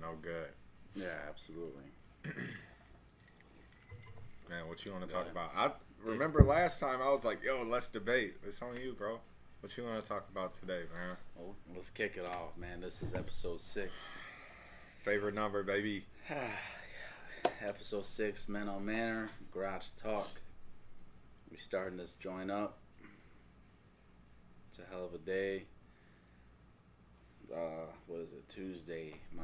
no good. Yeah, absolutely. Man, what you want to Yeah. talk about? I remember last time I was like, yo, let's debate. It's on you, bro. What you want to talk about today, man? Well, let's kick it off, man. This is episode 6. Favorite number, baby. Episode 6, Men on Manor, Garage Talk. We starting this joint up. It's a hell of a day. What is it? Tuesday. My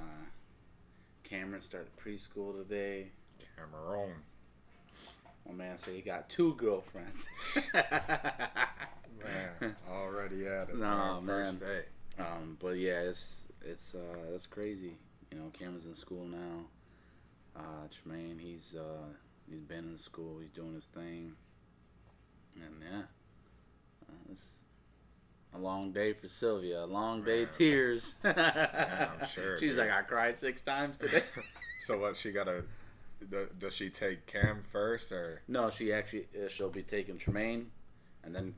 Cameron started preschool today. Cameron. My man said he got 2 girlfriends. Man, already at it. No, man. First day. But yeah, it's crazy. You know, Cameron's in school now. Tremaine, he's been in school. He's doing his thing. And yeah, it's a long day for Sylvia. A long day, tears. Yeah, I'm sure. She's dude. like, I cried 6 times today. So what? She gotta. Does she take Cam first or? No, she actually she'll be taking Tremaine, and then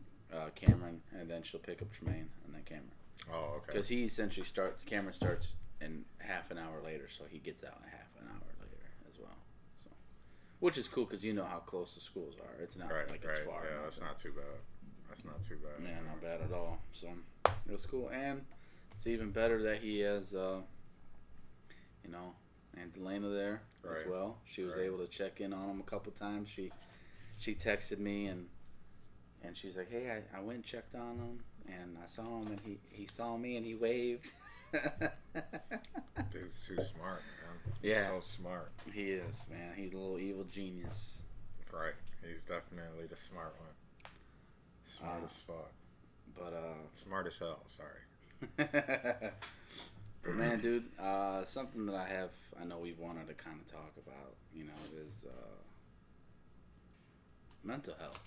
Cameron, and then she'll pick up Tremaine, and then Cameron. Oh, okay. Because he essentially starts. Cameron starts in half an hour later, so he gets out in half an hour later as well. So, which is cool because you know how close the schools are. It's not Right, like right. it's far. Yeah, that's not too bad. That's not too bad. Man, not bad at all. So it was cool, and it's even better that he has, you know, Aunt Delana there as Right. well. She was able to check in on him a couple times. She texted me and she's like, hey, I went and checked on him and I saw him and he saw me and he waved. Dude's too smart, man. Yeah. He's so smart. He is, man. He's a little evil genius. Right. He's definitely the smart one. Smart as fuck. But Smart as hell, sorry. but man, dude, something that I know we've wanted to kind of talk about, you know, is mental health.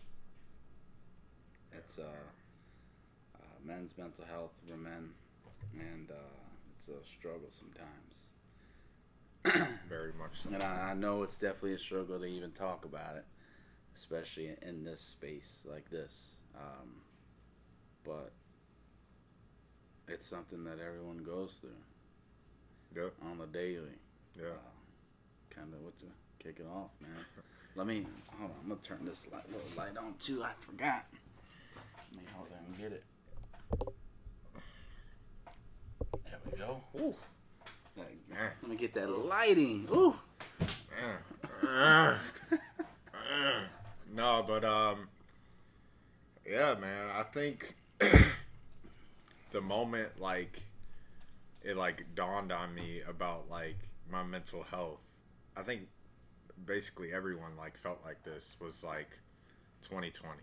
It's men's mental health for men, and it's a struggle sometimes. Very much so. And I know it's definitely a struggle to even talk about it, especially in this space like this. But it's something that everyone goes through. Yep. On the daily. Yeah. Kind of what to kick it off, man. Hold on. I'm gonna turn this little light on too. I forgot. Let me hold on and get it. There we go. Ooh. Let me get that lighting. Ooh. No, but yeah, man. I think the moment like it like dawned on me about like my mental health. I think basically everyone like felt like this was like 2020.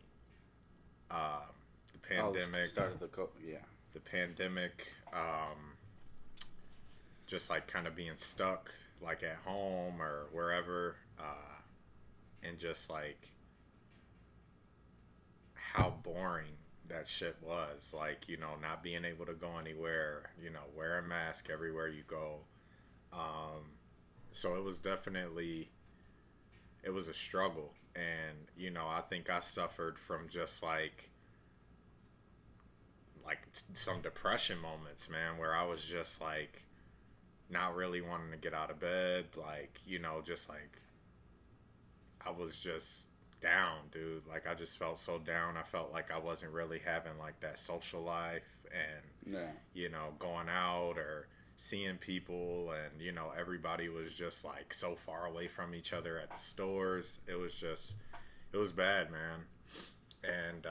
The pandemic Started the yeah. the pandemic, just like kind of being stuck like at home or wherever, and just like how boring that shit was. Like, you know, not being able to go anywhere, you know, wear a mask everywhere you go. So it was definitely, it was a struggle. And, you know, I think I suffered from just like some depression moments, man, where I was just like not really wanting to get out of bed, like, you know, just like I was just down, dude. Like I just felt so down. I felt like I wasn't really having like that social life and you know, going out or seeing people, and you know, everybody was just like so far away from each other at the stores. It was bad, man. And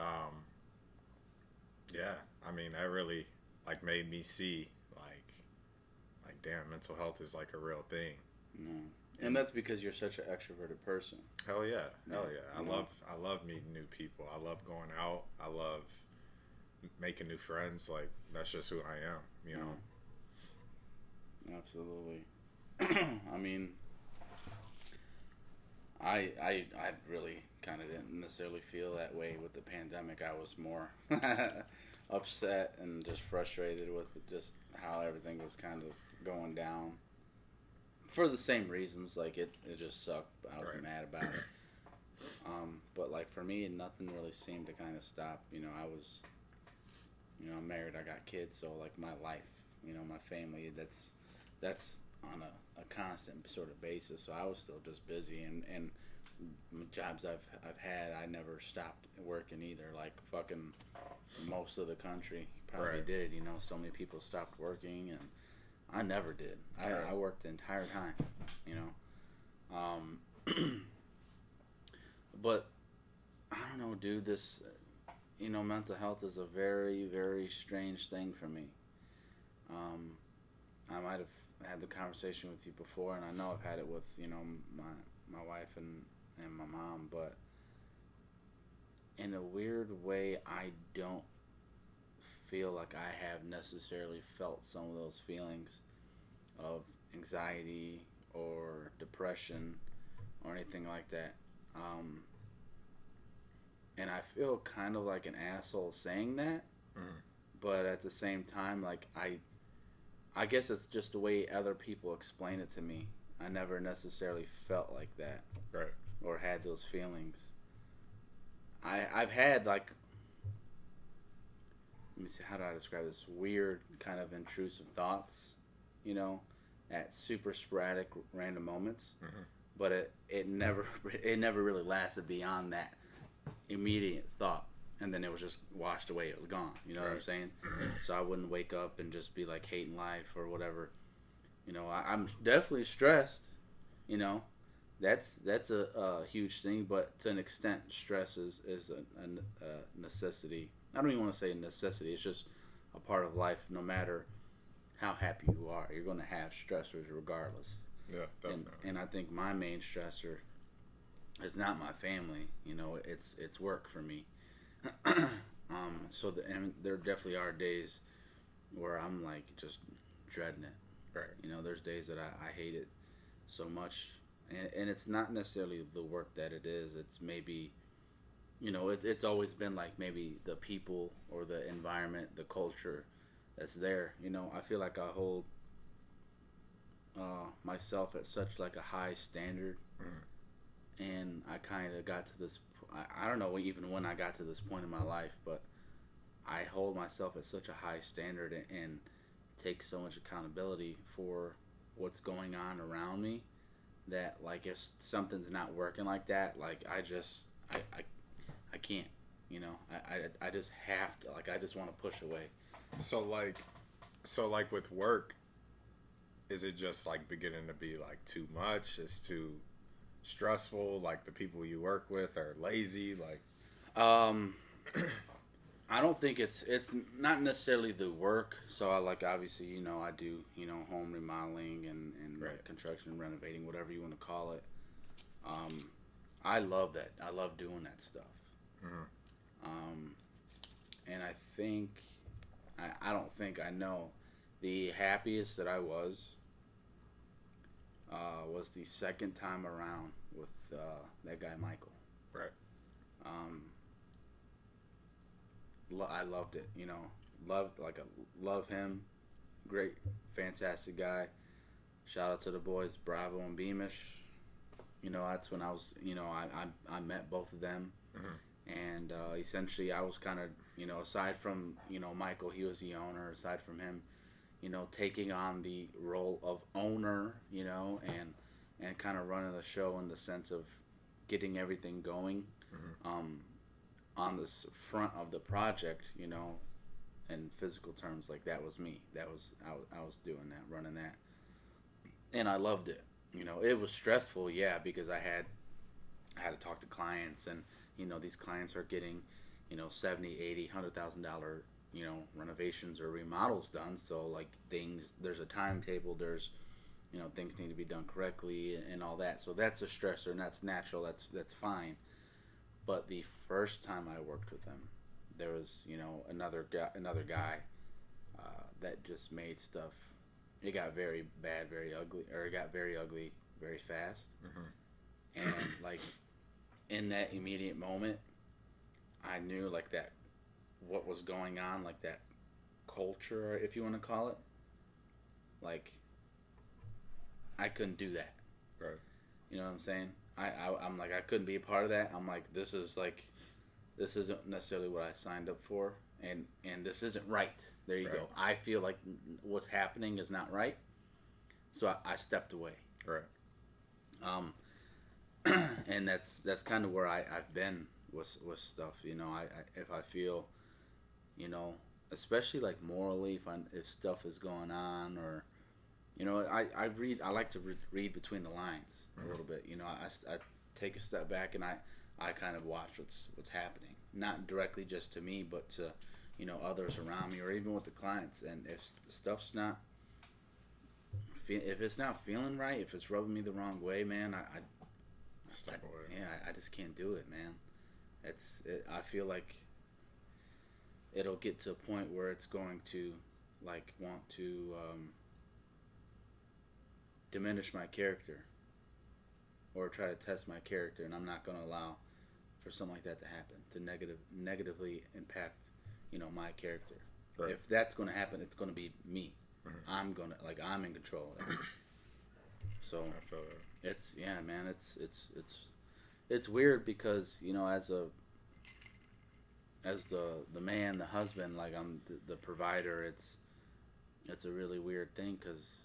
yeah, I mean, that really like made me see like damn, mental health is like a real thing. And that's because you're such an extroverted person. Hell yeah. I love meeting new people. I love going out. I love making new friends. Like that's just who I am, you know. Absolutely. I mean, I really kind of didn't necessarily feel that way with the pandemic. I was more upset and just frustrated with just how everything was kind of going down. For the same reasons, like it just sucked. I was mad about it. But like for me, nothing really seemed to kind of stop. You know, I was, you know, I'm married. I got kids, so like my life, you know, my family. That's on a constant sort of basis. So I was still just busy, and jobs I've had, I never stopped working either. Like fucking most of the country probably Right. did. You know, so many people stopped working, and I never did. I worked the entire time. You know, but I don't know, dude. This, mental health is a very, very strange thing for me. Um, I might have had the conversation with you before, and I know I've had it with my wife and my mom, but in a weird way, I don't feel like I have necessarily felt some of those feelings of anxiety or depression or anything like that. Um, and I feel kind of like an asshole saying that, Mm. but at the same time, like I guess it's just the way other people explain it to me. I never necessarily felt like that Right. or had those feelings. I've had like, let me see, how do I describe this, weird kind of intrusive thoughts, you know, at super sporadic random moments, Mm-hmm. but it never it never really lasted beyond that immediate thought, and then it was just washed away. It was gone. You know what I'm Right. saying? So I wouldn't wake up and just be like hating life or whatever. I'm definitely stressed. You know, that's a huge thing, but to an extent, stress is a necessity. I don't even want to say necessity. It's just a part of life. No matter how happy you are, you're going to have stressors regardless. Yeah, And definitely. and I think my main stressor is not my family. It's work for me. And there definitely are days where I'm like just dreading it. Right. There's days that I hate it so much, and it's not necessarily the work that it is. It's maybe it's always been like maybe the people or the environment, the culture that's there. I feel like I hold myself at such like a high standard, Mm. and I kind of got to this. I don't know even when I got to this point in my life, but I hold myself at such a high standard and take so much accountability for what's going on around me that like if something's not working like that, like I can't. I just have to, like, I just want to push away. So like, with work, is it just like beginning to be like too much? It's too stressful. Like the people you work with are lazy. Like, Um, I don't think it's not necessarily the work. So I like obviously I do home remodeling and right. construction and renovating, whatever you want to call it. Um, I love that. I love doing that stuff. Mm-hmm. Um, and I don't think I know the happiest that I was the second time around with that guy Michael. Right. Um, I loved it. Love him. Great, fantastic guy. Shout out to the boys Bravo and Beamish. That's when I was. I met both of them, Mm-hmm. and essentially I was kind of aside from Michael, he was the owner. Aside from him, taking on the role of owner, and kind of running the show in the sense of getting everything going Mm-hmm. on this front of the project, in physical terms. Like that was me. I was doing that, running that, and I loved it. It was stressful, yeah, because I had to talk to clients, and these clients are getting 70, 80, $100,000 renovations or remodels done. So like there's a timetable, there's things need to be done correctly and all that. So that's a stressor, and that's natural. That's fine. But the first time I worked with him, there was another guy that just made stuff. It got very bad, very ugly, or it got very ugly very fast. Mm-hmm. And like in that immediate moment, I knew like that what was going on, like that culture, if you want to call it. Like I couldn't do that. Right. You know what I'm saying? I'm like I couldn't be a part of that. I'm like this isn't necessarily what I signed up for, and this isn't right. There you Right. go. I feel like what's happening is not right. So I stepped away. Right. Um, and that's kind of where I've been with stuff. You know, if I feel, you know, especially like morally, if stuff is going on, or you know, I like to read between the lines a little bit. You know, I take a step back and I kind of watch what's happening, not directly just to me, but to you know others around me, or even with the clients. And if the stuff's not if it's not feeling right, if it's rubbing me the wrong way, man, Step away. yeah, I just can't do it, man. I feel like it'll get to a point where it's going to like want to diminish my character or try to test my character, and I'm not going to allow for something like that to happen to negatively impact you know my character. Right. If that's going to happen, it's going to be me. Mm-hmm. I'm in control of that. So I feel that. it's yeah, man. It's weird because you know as the man, the husband, like I'm the provider. It's a really weird thing because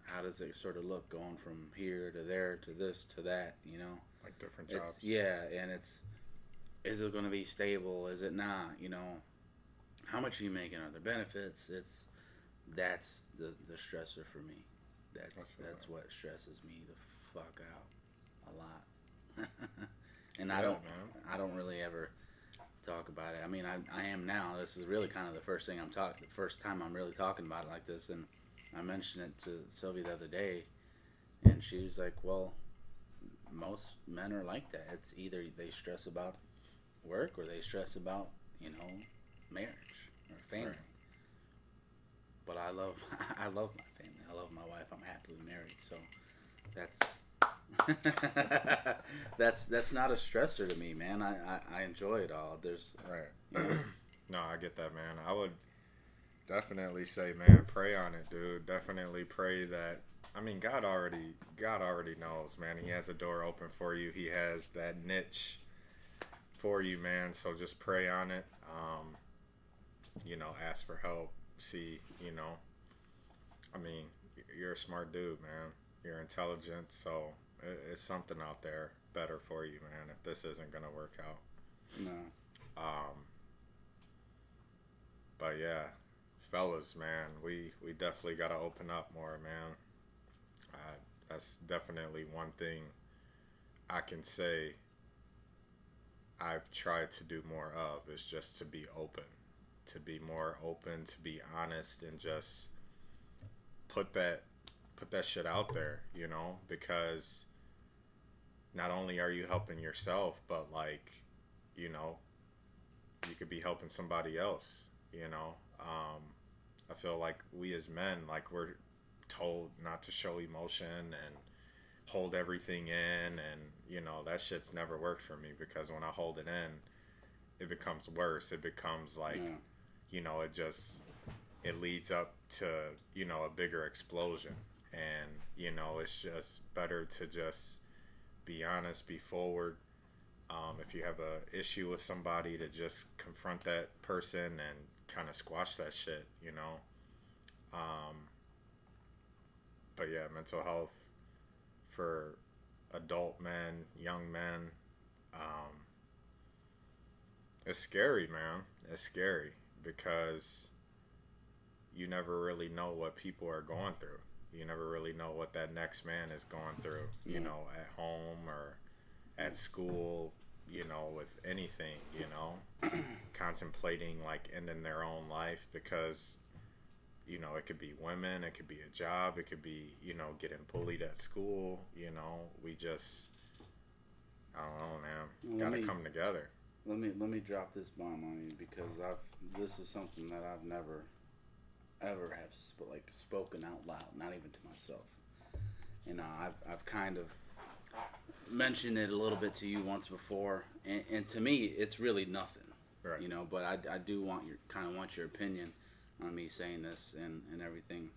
how does it sort of look going from here to there to this to that? You know, Like different jobs. yeah, and is it going to be stable? Is it not? You know, how much are you making? Are there benefits? That's the stressor for me. That's what stresses me the fuck out a lot. And Yeah, man. I don't really ever talk about it. I mean, I am now. This is really kind of the first time I'm really talking about it like this. And I mentioned it to Sylvia the other day, and she was like, "Well, most men are like that. It's either they stress about work or they stress about you know marriage or family." Right. But I love I love my family. I love my wife. I'm happily married. So that's not a stressor to me, man. I enjoy it all. There's Right. you know, No, I get that, man. I would definitely say, man, pray on it, dude. Definitely pray that. I mean, God already knows, man. He has a door open for you. He has that niche for you, man. So just pray on it. You know, ask for help. See, you know, I mean, you're a smart dude, man. You're intelligent, so it's something out there better for you, man. If this isn't gonna work out, no. um, but yeah, fellas, man, we definitely gotta open up more, man. That's definitely one thing I can say I've tried to do more of is just to be open, to be more open, to be honest, and just put that put that shit out there, you know, because not only are you helping yourself, but like, you know, you could be helping somebody else, you know. I feel like we as men, like we're told not to show emotion and hold everything in, and you know that shit's never worked for me because when I hold it in, it becomes worse. It becomes like, Yeah. you know, it leads up to, you know, a bigger explosion, and you know it's just better to just be honest, be forward. If you have a issue with somebody, to just confront that person and kind of squash that shit, you know. Um, but yeah, mental health for adult men, young men, um, it's scary, man. It's scary because you never really know what people are going through. You never really know what that next man is going through, you Yeah. know, at home or at school, you know, with anything, you know, contemplating like ending their own life because, you know, it could be women, it could be a job, it could be, you know, getting bullied at school, you know, we just, I don't know, man, Well, gotta come together. let me drop this bomb on you because this is something that I've never ever have spoken out loud, not even to myself. You know, I've kind of mentioned it a little bit to you once before, and to me, it's really nothing. Right. You know, but I do want your opinion on me saying this and everything.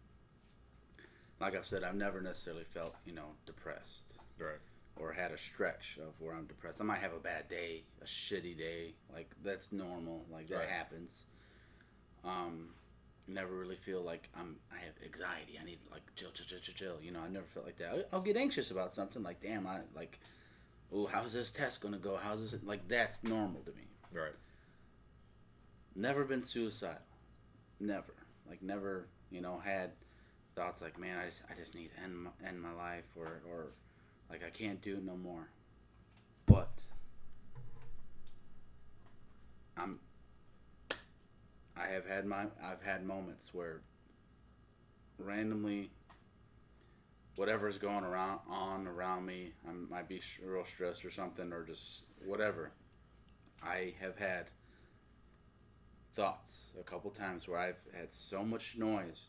Like I said, I've never necessarily felt you know depressed Right. or had a stretch of where I'm depressed. I might have a bad day, a shitty day, like that's normal, like that Right. happens. Um, never really feel like I have anxiety. I need like chill, chill, chill, chill, chill. You know, I never felt like that. I'll get anxious about something like, damn, I like, oh, how's this test gonna go? How's this like? That's normal to me. Right. Never been suicidal. Never. Like never. You know, had thoughts like, man, I just need to end my life, or like I can't do it no more. But I'm I've had moments where randomly whatever's going around me, I might be real stressed or something, or just whatever. I have had thoughts a couple times where I've had so much noise,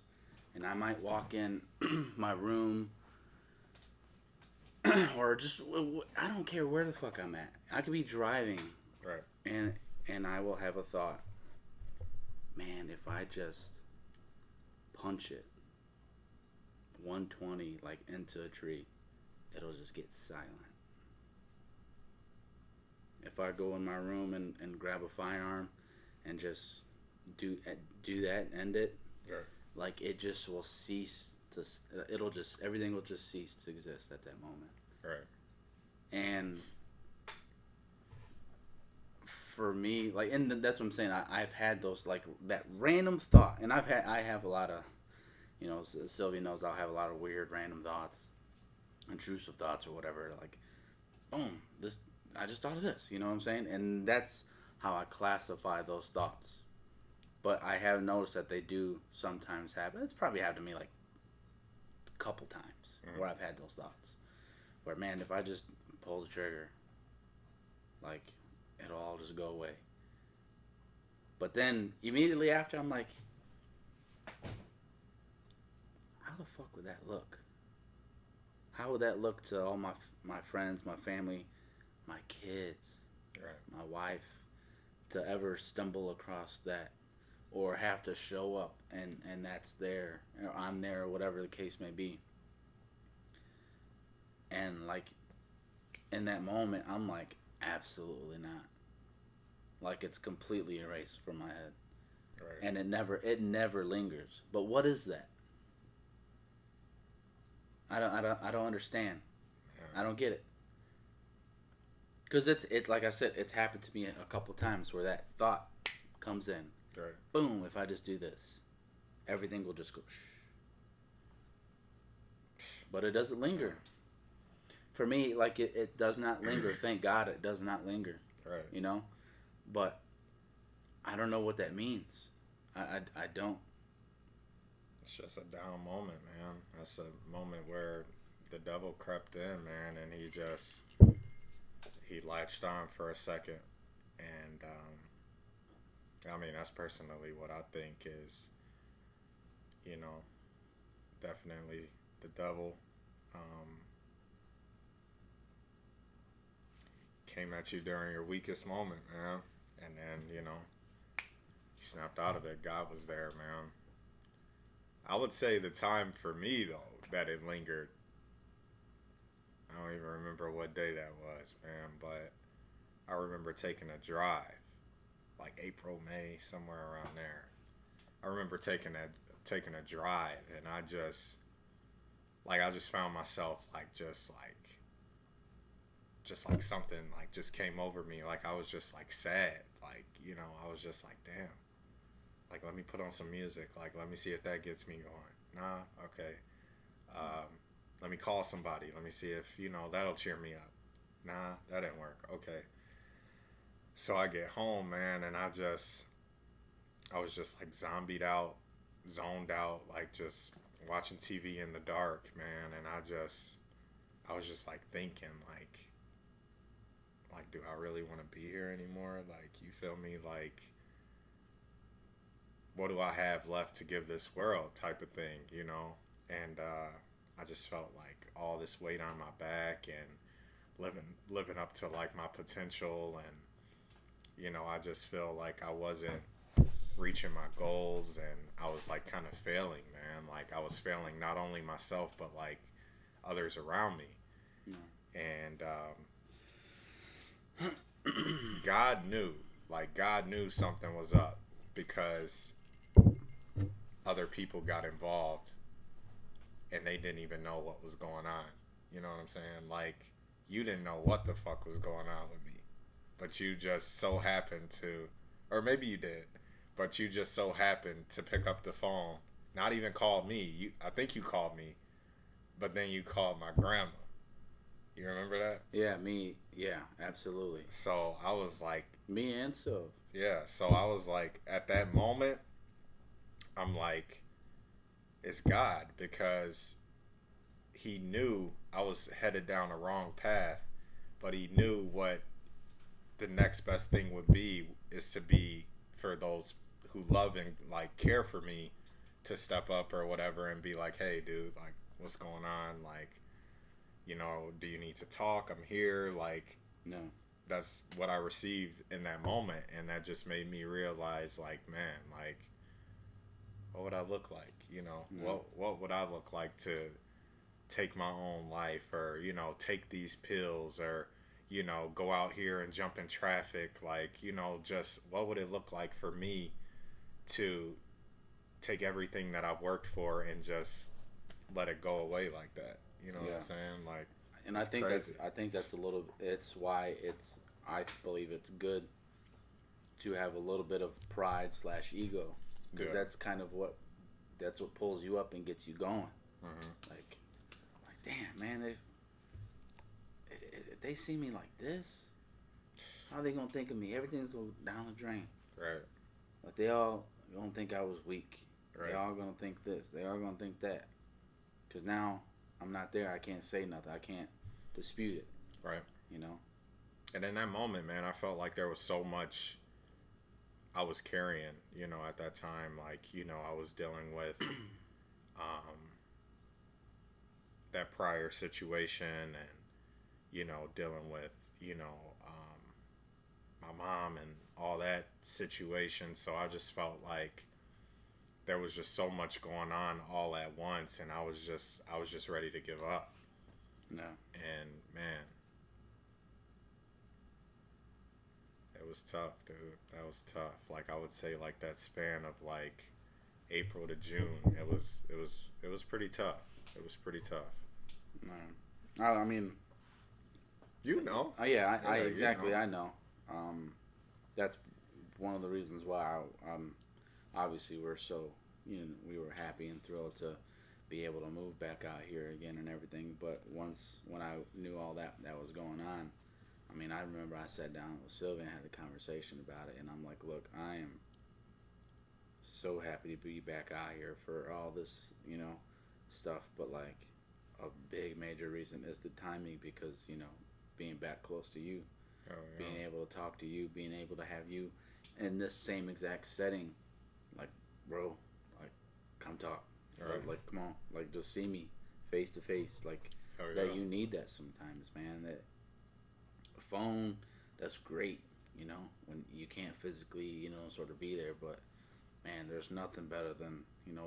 and I might walk in my room, or just I don't care where the fuck I'm at. I could be driving, Right. and I will have a thought. Man, if I just punch it 120 like into a tree, it'll just get silent. If I go in my room and grab a firearm and just do that and end it, Right. like it just will cease to. It'll just everything will just cease to exist at that moment. Right. And for me, like, and that's what I'm saying. I've had those like that random thought, and I have a lot of, you know, Sylvia knows I'll have a lot of weird random thoughts, intrusive thoughts or whatever. Like, boom, this I just thought of this. You know what I'm saying? And that's how I classify those thoughts. But I have noticed that they do sometimes happen. It's probably happened to me like a couple times where I've had those thoughts. Where, man, if I just pull the trigger, like, it'll all just go away. But then immediately after, I'm like, how the fuck would that look? How would that look to all my friends, my family, my kids, Right. my wife, to ever stumble across that, or have to show up and that's there, or I'm there, or whatever the case may be. And like in that moment, I'm like, absolutely not. Like it's completely erased from my head, Right. and it never lingers. But what is that? I don't understand. Yeah. I don't get it. Because like I said, it's happened to me a couple times where that thought comes in. Right. Boom! If I just do this, everything will just go. Shh. But it doesn't linger. For me, like it does not linger. Thank God it does not linger. Right. You know, but I don't know what that means. I don't. It's just a down moment, man. That's a moment where the devil crept in, man, and he latched on for a second, and I mean that's personally what I think is, you know, definitely the devil came at you during your weakest moment, man, and then he snapped out of it. God was there, man. I would say the time for me though that it lingered. I don't even remember what day that was, man, but I remember taking a drive, like April, May, somewhere around there. I remember taking a drive, and I just found myself just like something like just came over me, like I was just like sad, like I was just like, damn, like let me put on some music, like let me see if that gets me going. Nah, okay. Let me call somebody. Let me see if that'll cheer me up. Nah, that didn't work. Okay. So I get home, man, and I was just like zombied out, zoned out, like just watching TV in the dark, man, and I was just like thinking like do I really want to be here anymore? Like, you feel me? Like, what do I have left to give this world type of thing, And I just felt like all this weight on my back and living up to like my potential, and I just feel like I wasn't reaching my goals, and I was like kind of failing, man. Like I was failing not only myself but like others around me. And God knew something was up, because other people got involved and they didn't even know what was going on. You know what I'm saying? Like, you didn't know what the fuck was going on with me, but you just so happened to, or maybe you did, but you just so happened to pick up the phone, not even call me. I think you called me, but then you called my grandma. You remember that? Yeah, me. Yeah, absolutely. So I was like, Me and so. yeah. So I was like, at that moment, I'm like, it's God, because he knew I was headed down the wrong path, but he knew what the next best thing would be is to be for those who love and like care for me to step up or whatever and be like, hey, dude, like, what's going on? Like, do you need to talk? I'm here. Like, No. that's what I received in that moment, and that just made me realize, like, man, like, what would I look like? No. What would I look like to take my own life, or take these pills, or go out here and jump in traffic, like, just what would it look like for me to take everything that I've worked for and just let it go away like that? You know what Yeah. I'm saying? Like, And it's crazy. I think that's a little. It's why it's. I believe it's good to have a little bit of pride slash ego, because Yeah. that's kind of what. That's what pulls you up and gets you going. Hmm. Like, damn, man, if they see me like this, how they gonna think of me? Everything's going down the drain. Right. Like, they all gonna think I was weak. Right. They all gonna think this. They all gonna think that. Because now I'm not there. I can't say nothing. I can't dispute it. Right. You know. And in that moment, man, I felt like there was so much I was carrying, at that time. Like, I was dealing with um, that prior situation, and, dealing with, my mom and all that situation. So I just felt like there was just so much going on all at once, and I was just ready to give up. No. And man, it was tough, dude. That was tough. Like, I would say, like, that span of like April to June, it was pretty tough. It was pretty tough. No. I mean. You know. Yeah. I Yeah, exactly. I know. That's one of the reasons why obviously we're so we were happy and thrilled to be able to move back out here again and everything. But when I knew all that was going on, I mean, I remember I sat down with Sylvia and had the conversation about it, and I'm like, look, I am so happy to be back out here for all this stuff, but like a big major reason is the timing, because being back close to you, Oh being yeah. able to talk to you, being able to have you in this same exact setting, like, bro, like, come talk, All right. like, come on, like, just see me face to face, like, Oh that yeah. you need that sometimes, man. That phone, that's great, when you can't physically, sort of be there, but man, there's nothing better than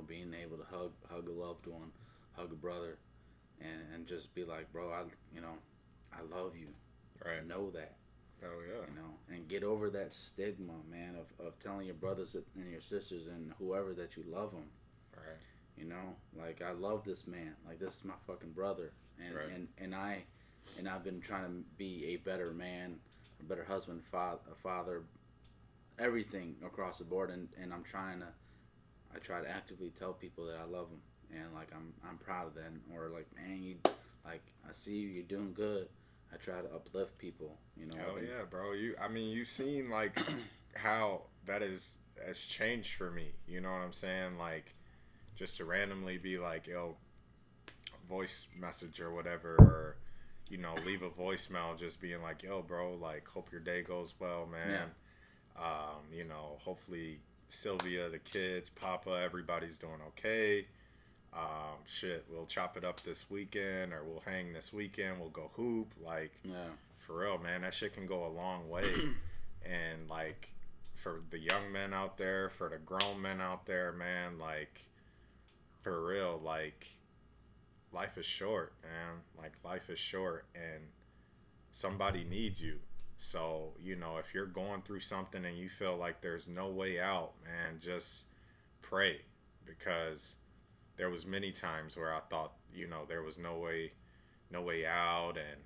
being able to hug a loved one, hug a brother, and just be like, bro, I love you. Right. Know that. Oh yeah. And get over that stigma, man, of telling your brothers and your sisters and whoever that you love them. Right. Like, I love this man. Like, this is my fucking brother, and Right. and I've been trying to be a better man, a better husband, father, everything across the board, and I try to actively tell people that I love them, and like I'm proud of that, or like, man, like, I see you, you're doing good. I try to uplift people, Hell yeah, bro. You've seen like how that has changed for me. You know what I'm saying? Like, just to randomly be like, yo, voice message or whatever, or leave a voicemail, just being like, yo, bro, like, hope your day goes well, man. Yeah. Hopefully Sylvia, the kids, Papa, everybody's doing okay. Shit, we'll chop it up this weekend, or we'll hang this weekend. We'll go hoop. Like, Yeah. for real, man, that shit can go a long way. And like, for the young men out there, for the grown men out there, man, like, for real, like, life is short, man. Like, life is short, and somebody needs you. So, if you're going through something and you feel like there's no way out, man, just pray. because there was many times where I thought, there was no way out, and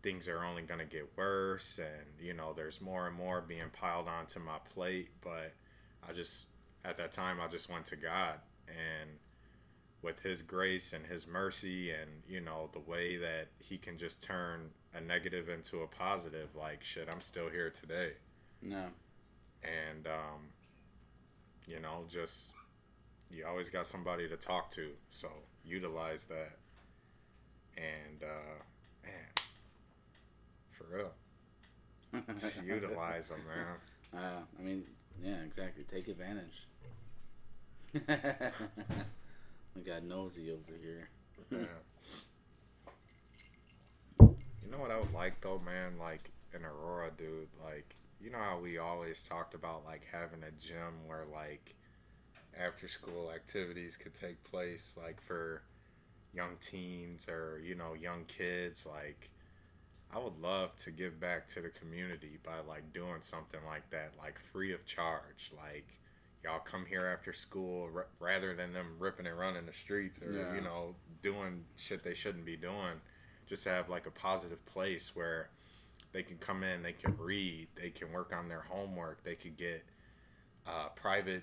things are only going to get worse, and there's more and more being piled onto my plate. But I just, at that time, I just went to God, and with his grace and his mercy, and the way that he can just turn a negative into a positive, like, shit, I'm still here today. No. And just, you always got somebody to talk to, so utilize that. And man, for real, utilize them, man. I mean, yeah, exactly. Take advantage. We got nosy over here. Yeah. You know what I would like though, man? Like in Aurora, dude. Like, you know how we always talked about like having a gym where like after school activities could take place, like for young teens or young kids. Like, I would love to give back to the community by like doing something like that, like free of charge. Like, y'all come here after school rather than them ripping and running the streets or doing shit they shouldn't be doing. Just have like a positive place where they can come in, they can read, they can work on their homework, they could get private,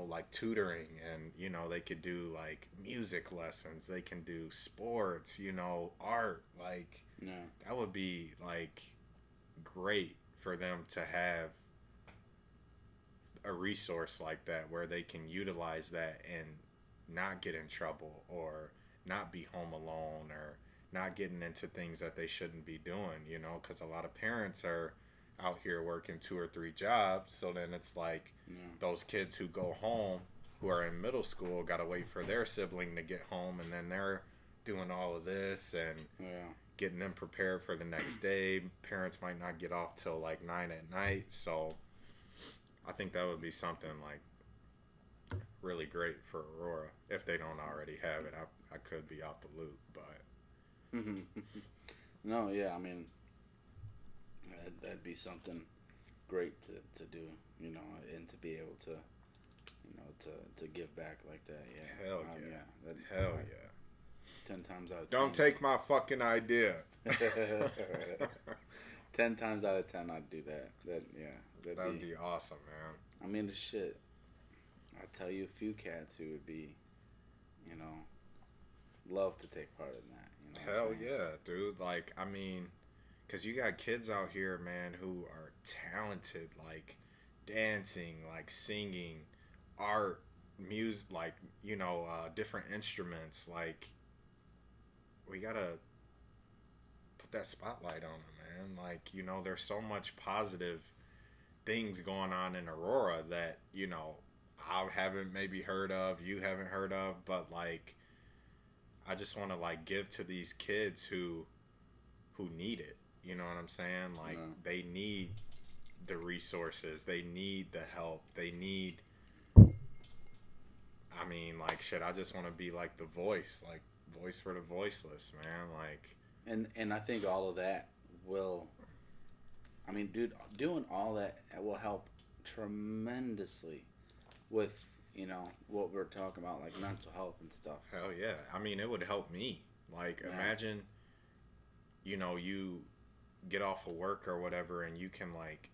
like tutoring, and they could do like music lessons, they can do sports, art. Like, No. that would be like great for them to have a resource like that where they can utilize that and not get in trouble or not be home alone or not getting into things that they shouldn't be doing, because a lot of parents are out here working 2 or 3 jobs. So then it's like those kids who go home, who are in middle school, got to wait for their sibling to get home, and then they're doing all of this and getting them prepared for the next day. Parents might not get off till like 9 at night. So I think that would be something like really great for Aurora if they don't already have it. I could be out the loop, but no, yeah, I mean, that'd be something great to do, and to be able to, to give back like that. Yeah. Hell yeah. Hell yeah. 10 times out of 10. Don't take my fucking idea. 10 times out of 10, I'd do that. That'd be awesome, man. I mean, the shit. I'll tell you a few cats who would be, love to take part in that. Hell yeah, dude. Like, I mean, because you got kids out here, man, who are talented, like dancing, like singing, art, music, like, different instruments. Like, we gotta put that spotlight on them, man. Like, there's so much positive things going on in Aurora that, I haven't maybe heard of, you haven't heard of, but like, I just want to like give to these kids who need it. You know what I'm saying? Like, they need the resources, they need the help, they need. I mean, like, shit. I just want to be like the voice for the voiceless, man. Like, and I think all of that will. I mean, dude, doing all that will help tremendously with, what we're talking about, like mental health and stuff. Hell yeah. I mean, it would help me. Like, imagine, you get off of work or whatever and you can, like,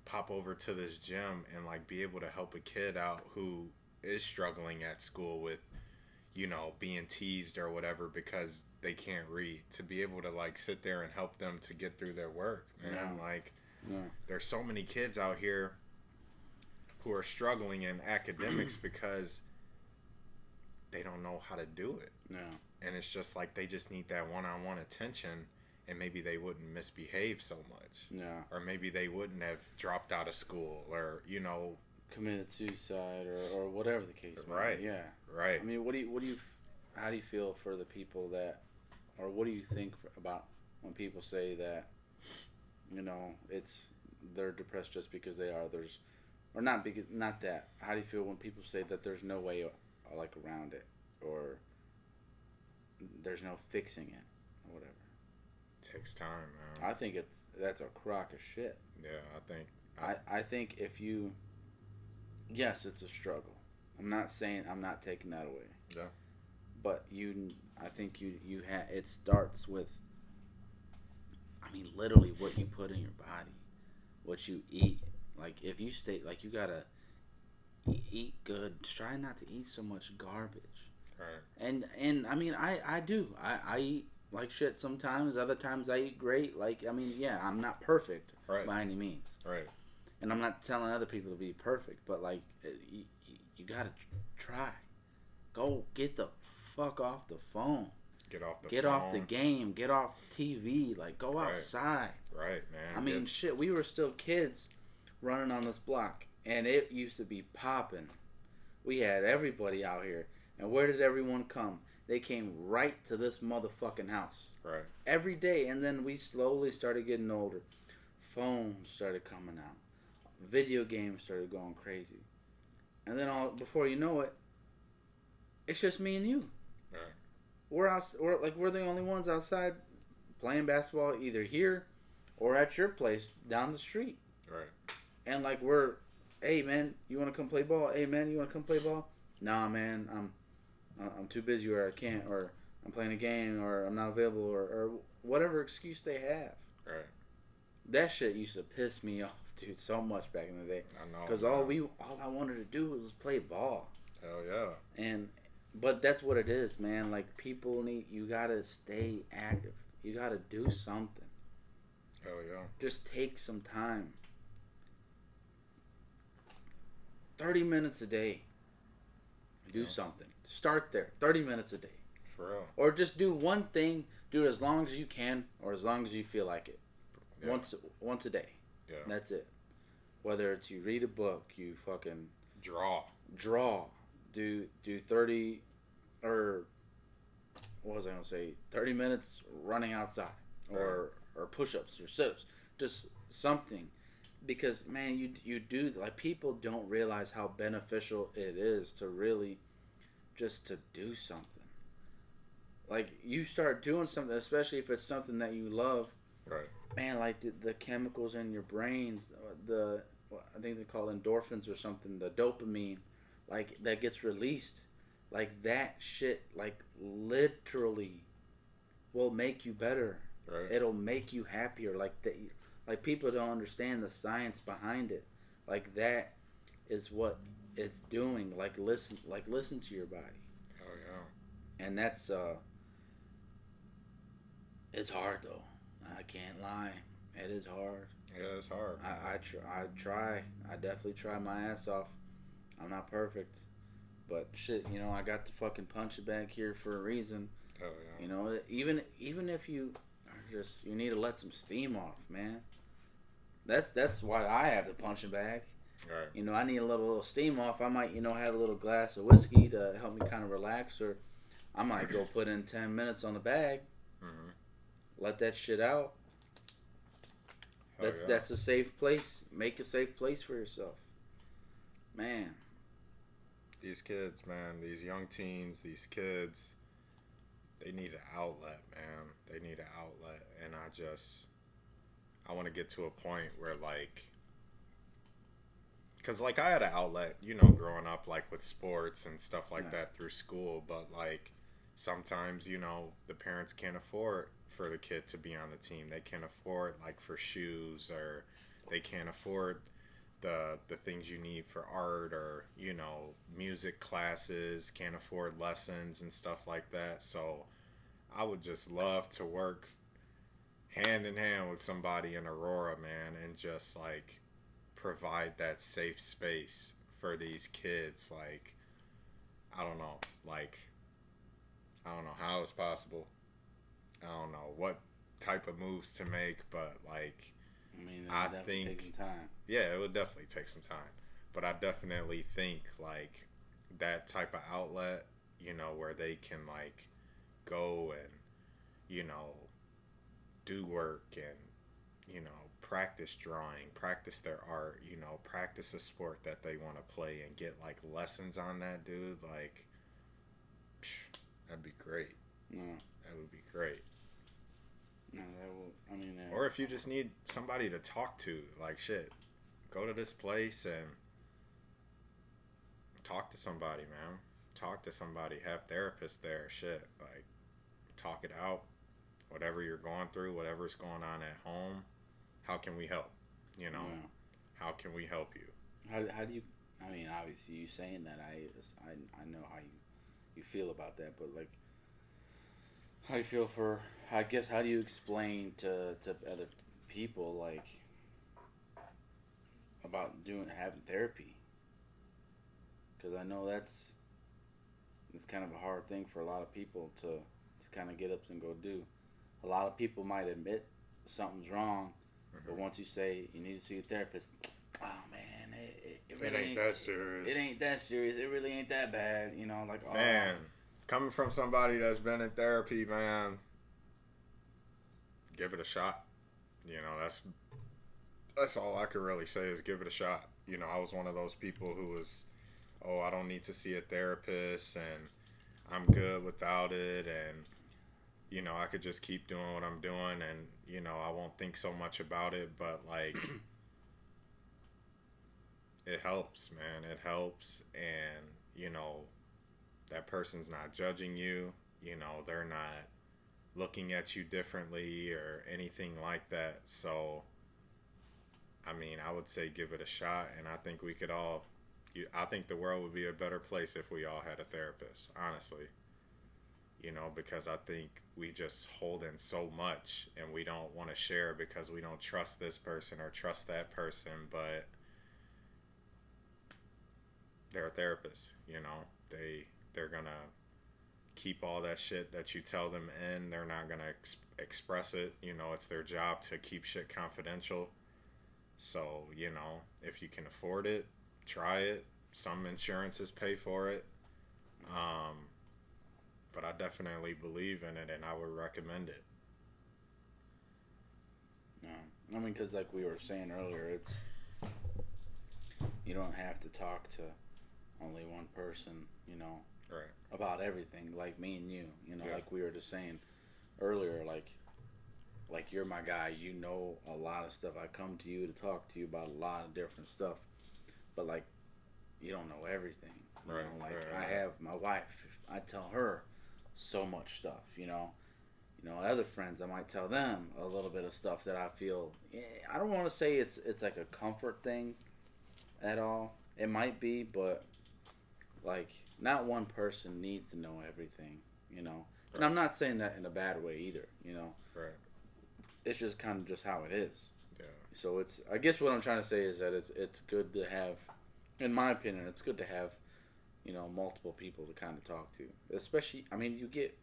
pop over to this gym and, like, be able to help a kid out who is struggling at school with, being teased or whatever because they can't read. To be able to, like, sit there and help them to get through their work, man. Like, there's so many kids out here who are struggling in academics because they don't know how to do it. And it's just like they just need that one-on-one attention, and maybe they wouldn't misbehave so much. Or maybe they wouldn't have dropped out of school or, committed suicide or whatever the case. Right. Yeah. Right. I mean, how do you feel for the people that, or what do you think about when people say that, they're depressed just because they are? Or not that. How do you feel when people say that there's no way like around it, or there's no fixing it, or whatever? It takes time, man. I think that's a crock of shit. Yeah, I think. I think if you, yes, it's a struggle. I'm not saying I'm not taking that away. Yeah. But I think it starts with, I mean, literally what you put in your body, what you eat. Like if you stay, like you gotta eat good. Try not to eat so much garbage. Right. And I mean, I do. I eat like shit sometimes. Other times I eat great. Like I mean, yeah, I'm not perfect Right. by any means. Right. And I'm not telling other people to be perfect, but like you gotta try. Go get the fuck off the phone. Get off the Get phone. off the game. Get off TV. Like go Right. outside. Right, man. I mean, shit. We were still kids running on this block, and it used to be popping. We had everybody out here, and where did everyone come? They came right to this motherfucking house. Right. Every day, and then we slowly started getting older. Phones started coming out. Video games started going crazy. And then before you know it, it's just me and you. Right. We're the only ones outside playing basketball either here or at your place down the street. Right. And like hey man, you want to come play ball? Hey man, you want to come play ball? Nah man, I'm too busy or I can't or I'm playing a game or I'm not available or whatever excuse they have. Right. That shit used to piss me off, dude, so much back in the day. I know. Because all I wanted to do was play ball. Hell yeah. But that's what it is, man. Like you gotta stay active. You gotta do something. Hell yeah. Just take some time. 30 minutes a day. Do something. Start there. 30 minutes a day. For real. Or just do one thing. Do it as long as you can or as long as you feel like it. Yeah. Once a day. Yeah. That's it. Whether it's you read a book, you fucking draw, do 30 or what was I gonna say? 30 minutes running outside or push-ups or sit-ups, just something. Because man, you do, like, people don't realize how beneficial it is to really just to do something. Like you start doing something, especially if it's something that you love. right? Man, like the chemicals in your brains, I think they call endorphins or something, the dopamine, like that gets released, like that shit, like literally, will make you better. Right. It'll make you happier. Like people don't understand the science behind it. Like that is what it's doing. Like listen to your body. Oh yeah. And that's it's hard though. I can't lie. It is hard. Yeah, it's hard. I try. I definitely try my ass off. I'm not perfect, but shit, I got the fucking punching bag here for a reason. Oh yeah. Even if you are you need to let some steam off, man. That's why I have the punching bag. Right. I need a little steam off. I might, have a little glass of whiskey to help me kind of relax, or I might go put in 10 minutes on the bag. Mm-hmm. Let that shit out. That's a safe place. Make a safe place for yourself. Man. These kids, man, these young teens, these kids, they need an outlet, man. They need an outlet. And I want to get to a point where, like, because, like, I had an outlet, growing up, like, with sports and stuff like that through school. But, like, sometimes, the parents can't afford for the kid to be on the team. They can't afford, like, for shoes, or they can't afford the things you need for art, or music classes, can't afford lessons and stuff like that. So I would just love to work hand in hand with somebody in Aurora, man, and just like provide that safe space for these kids. Like, I don't know how it's possible. I don't know what type of moves to make, but like, I think take some time. Yeah, it would definitely take some time. But I definitely think like that type of outlet, where they can like go and, do work and, practice drawing, practice their art, practice a sport that they want to play and get like lessons on that, dude. Like, that'd be great. Yeah. That would be great. No, or if you just need somebody to talk to, like, shit, go to this place and talk to somebody, man. Talk to somebody. Have therapists there. Shit, like talk it out. Whatever you're going through, whatever's going on at home, how can we help? You know, Yeah. how can we help you? How do you? I mean, obviously, you saying that I know how you feel about that, but like, how do you feel for? I guess how do you explain to other people like about doing having therapy? Because I know it's kind of a hard thing for a lot of people to kind of get up and go do. A lot of people might admit something's wrong, but Mm-hmm. once you say you need to see a therapist, oh man, it It really ain't that serious. it ain't that serious. It really ain't that bad. You know, like oh Man, coming from somebody that's been in therapy, man, give it a shot. You know, that's all I could really say is give it a shot. You know, I was one of those people who was, oh, I don't need to see a therapist and I'm good without it and you know, I could just keep doing what I'm doing and you know, I won't think so much about it, but like it helps, man. It helps and you know, that person's not judging you, you know, they're not looking at you differently or anything like that. So, I mean, I would say give it a shot, and I think we could all. I think the world would be a better place if we all had a therapist, honestly. You know, because I think we just hold in so much and we don't want to share because we don't trust this person or trust that person, but they're a therapist, you know. They're going to keep all that shit that you tell them in. They're not going to express it. You know, it's their job to keep shit confidential. So, you know, if you can afford it, try it. Some insurances pay for it. Um, but I definitely believe in it and I would recommend it. no. I mean, because like we were saying earlier, it's you don't have to talk to only one person. You know, Right. about everything. Like me and you. You know, Yeah. like we were just saying earlier, like you're my guy. You know a lot of stuff. I come to you to talk to you about a lot of different stuff, but like you don't know everything. You Right. know, like Right. I Right. have my wife. I tell her so much stuff. Other friends I might tell them a little bit of stuff that I feel. I don't want to say it's like a comfort thing at all. It might be, but like not one person needs to know everything. You know, and Right. I'm not saying that in a bad way either. Right. It's just kind of just how it is. Yeah. So it's I guess what I'm trying to say is that it's good to have, in my opinion, it's good to have multiple people to kind of talk to. Especially, I mean, you get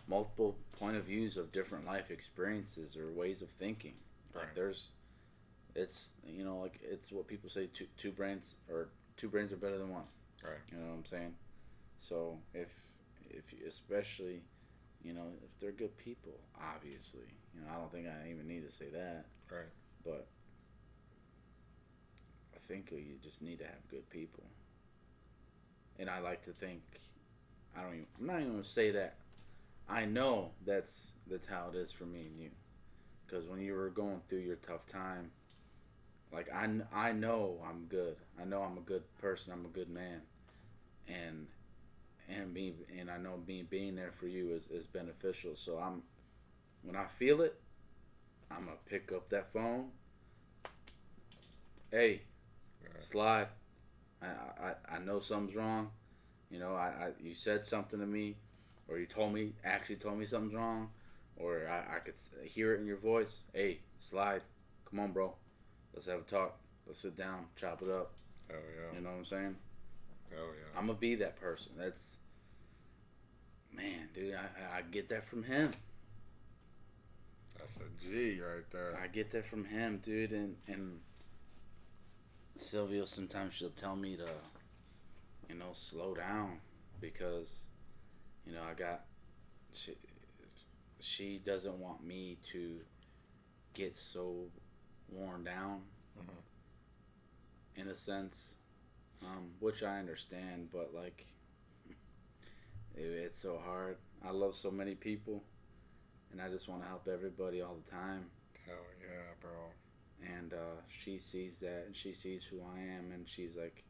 multiple point of views of different life experiences or ways of thinking. Right. Like it's like it's what people say two brains are better than one. Right. You know what I'm saying? So if you, especially if they're good people, obviously, I don't think I even need to say that, Right. but I think you just need to have good people. And I like to think I'm not even gonna say that. I know that's how it is for me and you. Because when you were going through your tough time, like I know I'm good. I know I'm a good person. I'm a good man, and and I know me being there for you is beneficial. So when I feel it, I'm gonna pick up that phone. Hey, Right. slide. I know something's wrong. You said something to me, or you actually told me something's wrong, or I could hear it in your voice. Hey, slide. Come on, bro. Let's have a talk. Let's sit down, chop it up. Hell yeah. You know what I'm saying? Hell yeah. I'm gonna be that person. That's man, dude. I get that from him. That's a G right there. I get that from him, dude. And Sylvia sometimes she'll tell me to, slow down because, I got she doesn't want me to get so worn down Mm-hmm. in a sense, which I understand, but like it's so hard. I love so many people, and I just want to help everybody all the time. Hell yeah, bro. And she sees that, and she sees who I am, and she's like,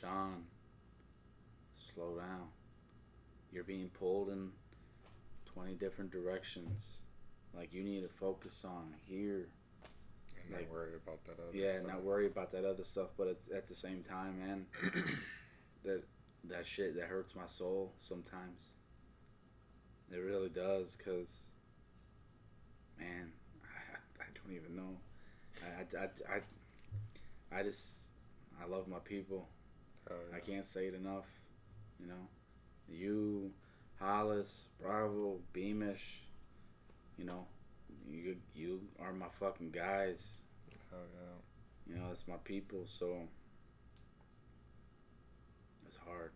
Sean, slow down. You're being pulled in 20 different directions. Like, you need to focus on here. And not worry about that other yeah, stuff. not worry about that other stuff. But it's at the same time, man, that shit that hurts my soul sometimes. It really does, cause man, I don't even know. I just I love my people. Oh, yeah. I can't say it enough. You know, you, Hollis, Bravo, Beamish. You know, you are my fucking guys. Oh yeah. You know, it's my people. So it's hard.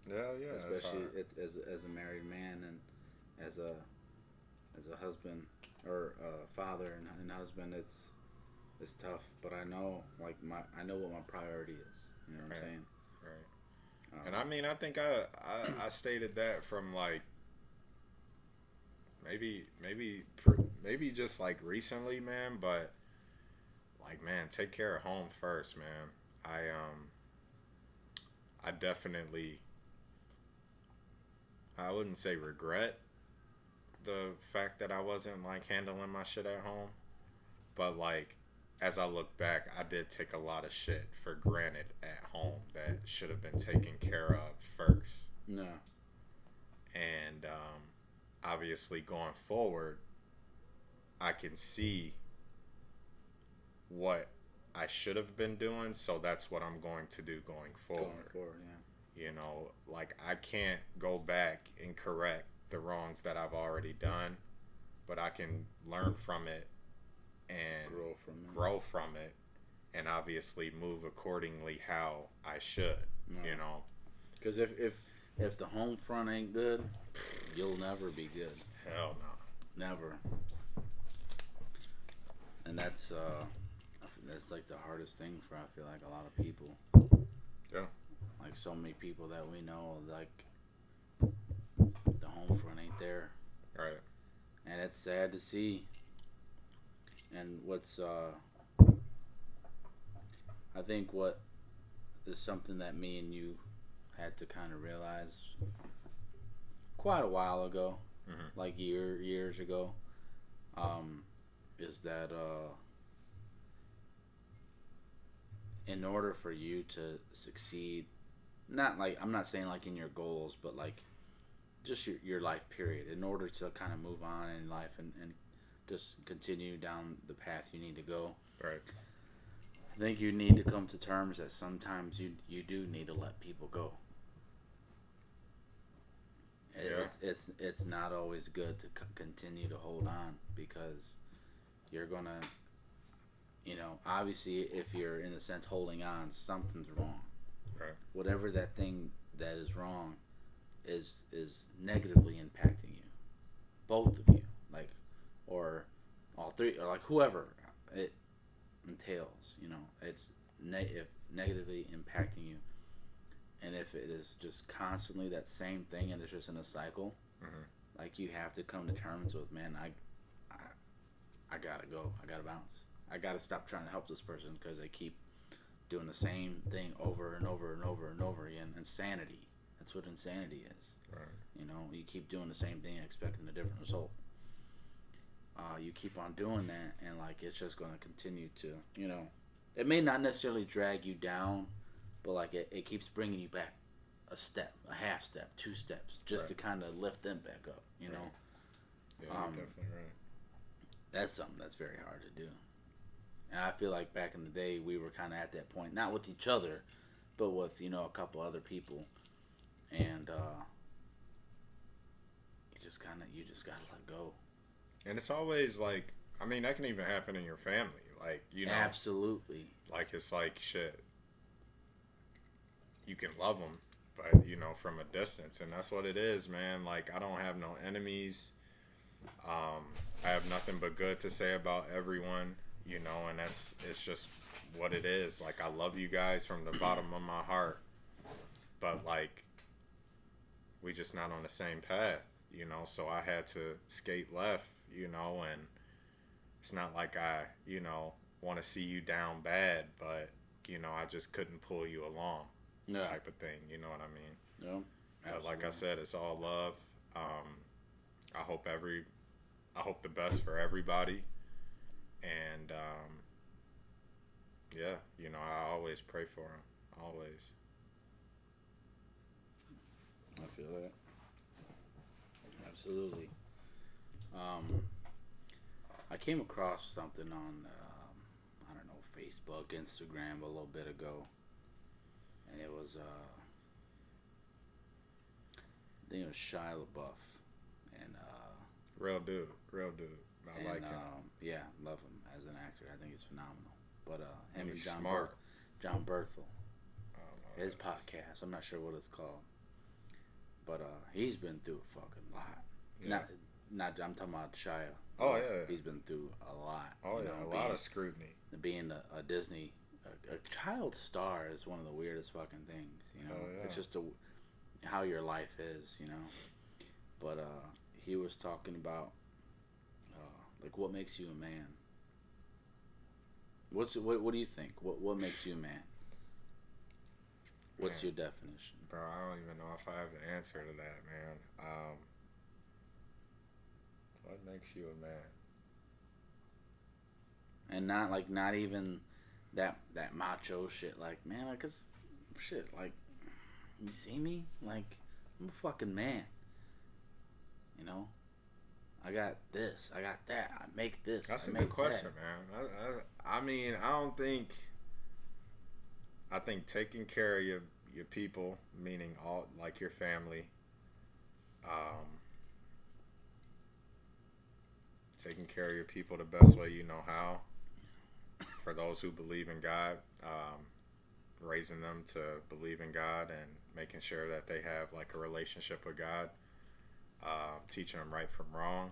Yeah, Especially it's as a married man and as a husband or father and husband. It's tough, but I know I know what my priority is. You know what I'm saying? Right. And I mean, I think I stated that from like maybe just like recently, man. But like, man, take care of home first, man. I definitely, I wouldn't say regret the fact that I wasn't like handling my shit at home, but like as I look back, I did take a lot of shit for granted at home that should have been taken care of first. No. And obviously, going forward, I can see what I should have been doing, so that's what I'm going to do going forward. Going forward, yeah. You know, like I can't go back and correct the wrongs that I've already done, but I can learn from it and grow from it and obviously move accordingly how I should. No. You know, because if the home front ain't good, you'll never be good. Hell no. Never. And that's like the hardest thing for, I feel like, a lot of people. Yeah. Like so many people that we know, like the home front ain't there. Right. And it's sad to see. And what's I think what is something that me and you had to kind of realize quite a while ago, like years ago, is that in order for you to succeed, not like, I'm not saying like in your goals, but like just your life period, in order to kind of move on in life and just continue down the path you need to go. Right. I think you need to come to terms that sometimes you do need to let people go. It's not always good to continue to hold on, because you're gonna, obviously if you're in a sense holding on, something's wrong. Right. Whatever that thing that is wrong is negatively impacting you, both of you, like, or all three, or like whoever it entails. It's negatively impacting you. And if it is just constantly that same thing and it's just in a cycle, like, you have to come to terms with, man, I gotta go. I gotta bounce. I gotta stop trying to help this person because they keep doing the same thing over and over and over and over again. Insanity. That's what insanity is. Right. You keep doing the same thing expecting a different result. You keep on doing that, and like, it's just going to continue to, it may not necessarily drag you down, but like it keeps bringing you back a step, a half step, 2 steps, just to kind of lift them back up, you know. Yeah, you're definitely right. That's something that's very hard to do. And I feel like back in the day, we were kind of at that point, not with each other, but with, a couple other people. And you just gotta let go. And it's always like, I mean, that can even happen in your family. Like, Absolutely. Like, it's like, shit, you can love them, but, from a distance. And that's what it is, man. Like, I don't have no enemies. I have nothing but good to say about everyone, and it's just what it is. Like, I love you guys from the bottom of my heart, but like, we just not on the same path, so I had to skate left, and it's not like I, want to see you down bad, but, I just couldn't pull you along. Yeah. type of thing. You know what I mean? Yeah. But like I Absolutely. said, it's all love. Um, I hope I hope the best for everybody, and yeah, I always pray for them. Always. I feel that. Absolutely. Um, I came across something on, I don't know, Facebook, Instagram a little bit ago, and it was, I think it was Shia LaBeouf, and Real dude. I like him, yeah, love him as an actor. I think he's phenomenal. But and him and he's smart. John Berthel, I don't know his that. podcast. I'm not sure what it's called, but he's been through a fucking lot. Yeah. Not I'm talking about Shia. Oh yeah. He's been through a lot. Oh yeah. A lot of scrutiny. Being a Disney a child star is one of the weirdest fucking things. Oh yeah. It's just how your life is. But he was talking about like what makes you a man. What do you think? What makes you a man? What's Man, your definition? bro, I don't even know if I have the answer to that, man. What makes you a man? And not even that macho shit. Like man, like cause shit. Like you see me, like I'm a fucking man. You know, I got this, I got that, I make this. That's I a make good question, that. man. I mean, I don't think. I think taking care of your people, meaning all like your family, um, taking care of your people the best way you know how. For those who believe in God, raising them to believe in God and making sure that they have like a relationship with God, teaching them right from wrong,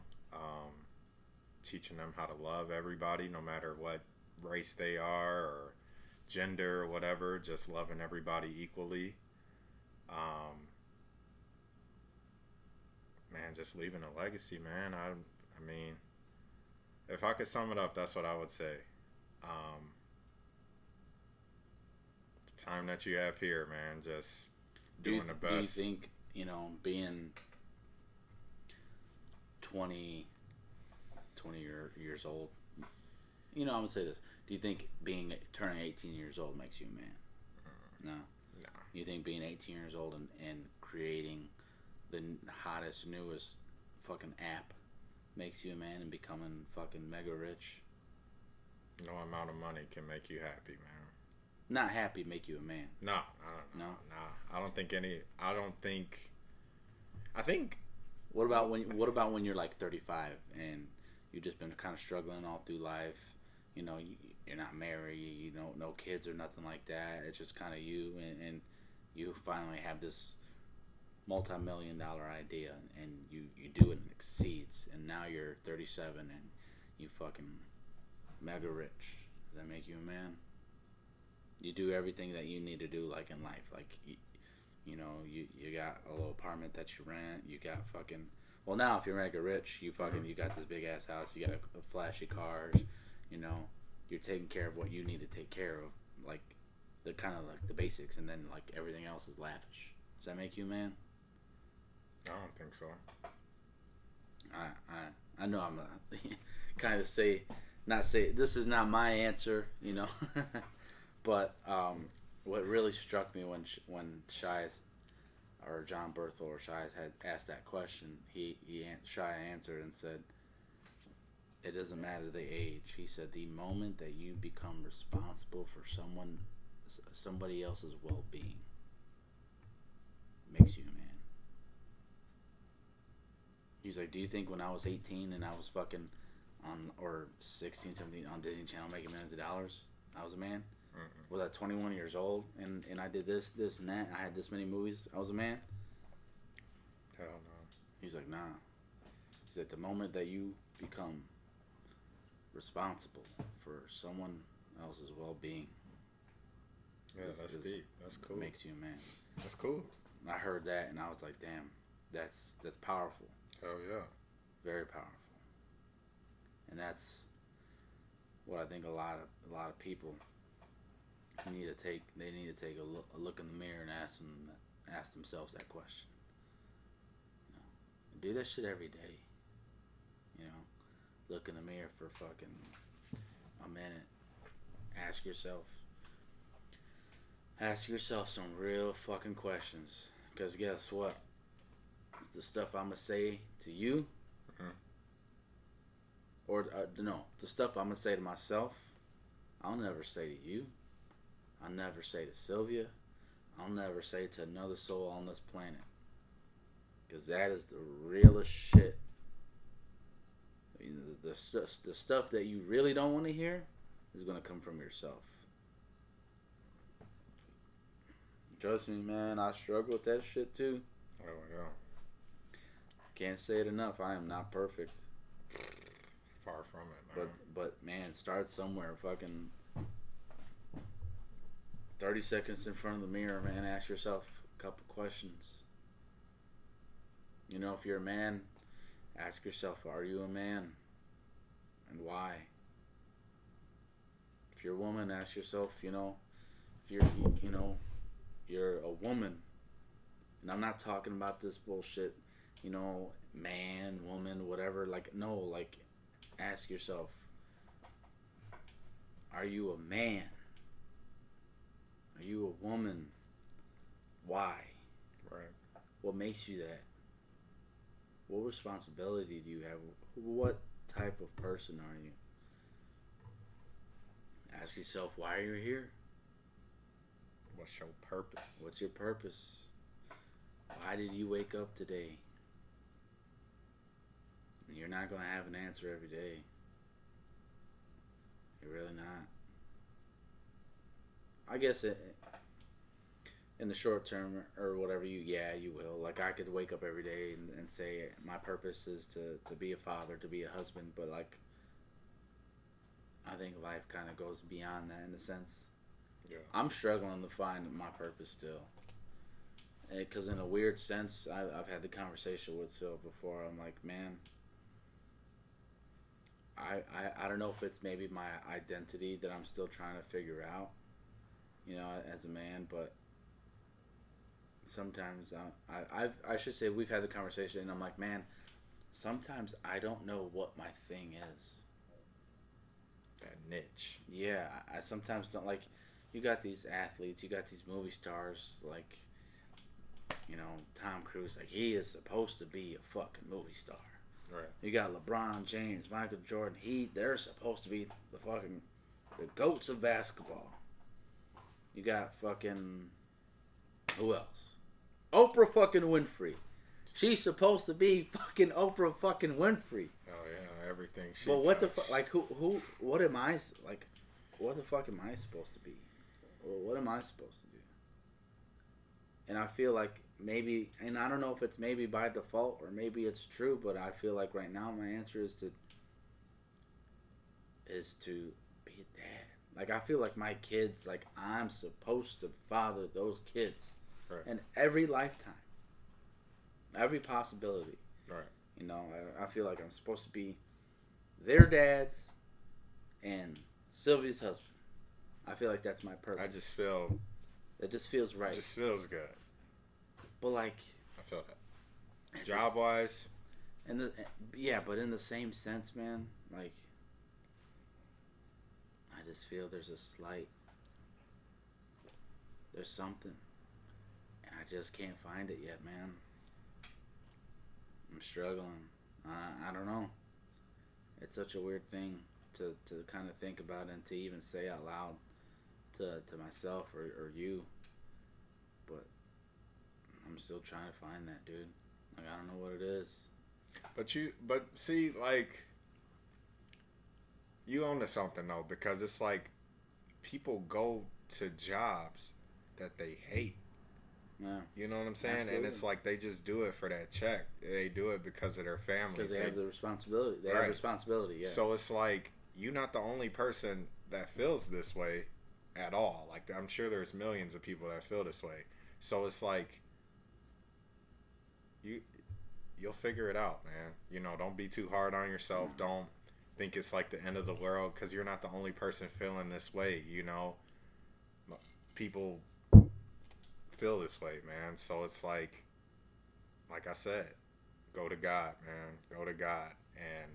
teaching them how to love everybody, no matter what race they are or gender or whatever, just loving everybody equally. Man, just leaving a legacy, man. I mean, if I could sum it up, that's what I would say. Um, the time that you have here, man, just doing the Do you best. think being 20, 20 years old? I'm gonna say this. Do you think turning 18 years old makes you a man? No. No. You think being 18 years old and creating the hottest, newest fucking app makes you a man and becoming fucking mega rich? No amount of money can make you happy, man. Not happy make you a man. No, I don't know. No. Nah. I don't think any. I don't think. I think. What about when you're like 35 and you've just been kind of struggling all through life? You're not married. You know, no kids or nothing like that. It's just kind of you, and you finally have this multi-million-dollar idea, and you do it and it exceeds, and now you're 37 and you fucking mega rich. Does that make you a man? You do everything that you need to do, like in life. Like you got a little apartment that you rent. You got fucking. Well, now if you're mega rich, you got this big ass house. You got a flashy cars. You know, you're taking care of what you need to take care of, like the kind of like the basics, and then like everything else is lavish. Does that make you a man? I don't think so. I know I'm a kind of not say this is not my answer, but what really struck me when Shai or John Berthel or Shai had asked that question, Shai answered and said, "It doesn't matter the age." He said, "The moment that you become responsible for somebody else's well-being makes you a man." He's like, "Do you think when I was 18 and I was fucking on or 16, 17 on Disney Channel making millions of dollars, I was a man? Mm-mm. Was I 21 years old and I did this and that? I had this many movies. I was a man?" Hell no. He's like, "Nah." He's like, "The moment that you become responsible for someone else's well-being, Yeah, that's deep. That's cool. makes you a man." That's cool. I heard that and I was like, "Damn, that's powerful, Hell yeah. very powerful." And that's what I think a lot of people They need to take a look in the mirror and ask themselves that question. You know, do that shit every day. You know, look in the mirror for fucking a minute. Ask yourself, ask yourself some real fucking questions. Because guess what? It's the stuff I'm gonna say to you, Mm-hmm. or no, the stuff I'm gonna say to myself. I'll never say to you. I'll never say to Sylvia. I'll never say to another soul on this planet. Because that is the realest shit. I mean, the stuff that you really don't want to hear is going to come from yourself. Trust me, man, I struggle with that shit too. Oh, yeah. Can't say it enough. I am not perfect. Far from it, man. But man, start somewhere. Fucking 30 seconds in front of the mirror, man. Ask yourself a couple questions. You know, if you're a man, ask yourself, are you a man? And why? If you're a woman, ask yourself, you know, if you're a woman. And I'm not talking about this bullshit, you know, man, woman, whatever. Like, no, like, ask yourself, are you a man? Are you a woman? Why? Right. What makes you that? What responsibility do you have? What type of person are you? Ask yourself, why are you here? What's your purpose? What's your purpose? Why did you wake up today? You're not going to have an answer every day. You're really not. I guess in the short term or whatever, you will. Like, I could wake up every day and say my purpose is to be a father, to be a husband, but like, I think life kind of goes beyond that in a sense. Yeah. I'm struggling to find my purpose still. Because in a weird sense, I've had the conversation with Phil before. I'm like, man, I don't know if it's maybe my identity that I'm still trying to figure out, you know, as a man, but sometimes I should say we've had the conversation, and I'm like, man, sometimes I don't know what my thing is. That niche. Yeah, I sometimes don't like. You got these athletes, you got these movie stars, like, you know, Tom Cruise, like, he is supposed to be a fucking movie star. Right. You got LeBron James, Michael Jordan, they're supposed to be the goats of basketball. You got fucking, who else? Oprah fucking Winfrey. She's supposed to be fucking Oprah fucking Winfrey. Oh yeah, everything she. But what the fuck? Like, what am I like? What the fuck am I supposed to be? Well, what am I supposed to do? And I feel like maybe, and I don't know if it's maybe by default or maybe it's true, but I feel like right now my answer is to be a dad. Like, I feel like my kids, like, I'm supposed to father those kids. Right. In every lifetime. Every possibility. Right. You know, I feel like I'm supposed to be their dads and Sylvia's husband. I feel like that's my purpose. I just feel. It just feels right. It just feels good. But like, I feel that. Job wise. But in the same sense, man, like, I just feel there's something, and I just can't find it yet, man. I'm struggling. I don't know. It's such a weird thing to kind of think about and to even say out loud to myself or you. But I'm still trying to find that, dude. Like, I don't know what it is. But see, like, you own to something though, because it's like people go to jobs that they hate. Yeah. You know what I'm saying? Absolutely. And it's like they just do it for that check. They do it because of their families. Because they have the responsibility. They have responsibility, yeah. So it's like, you're not the only person that feels this way at all. Like, I'm sure there's millions of people that feel this way. So it's like, you'll figure it out, man. You know, don't be too hard on yourself. Mm. Don't think it's like the end of the world, because you're not the only person feeling this way, you know. people feel this way, man. So it's like I said, go to God, man. Go to God. And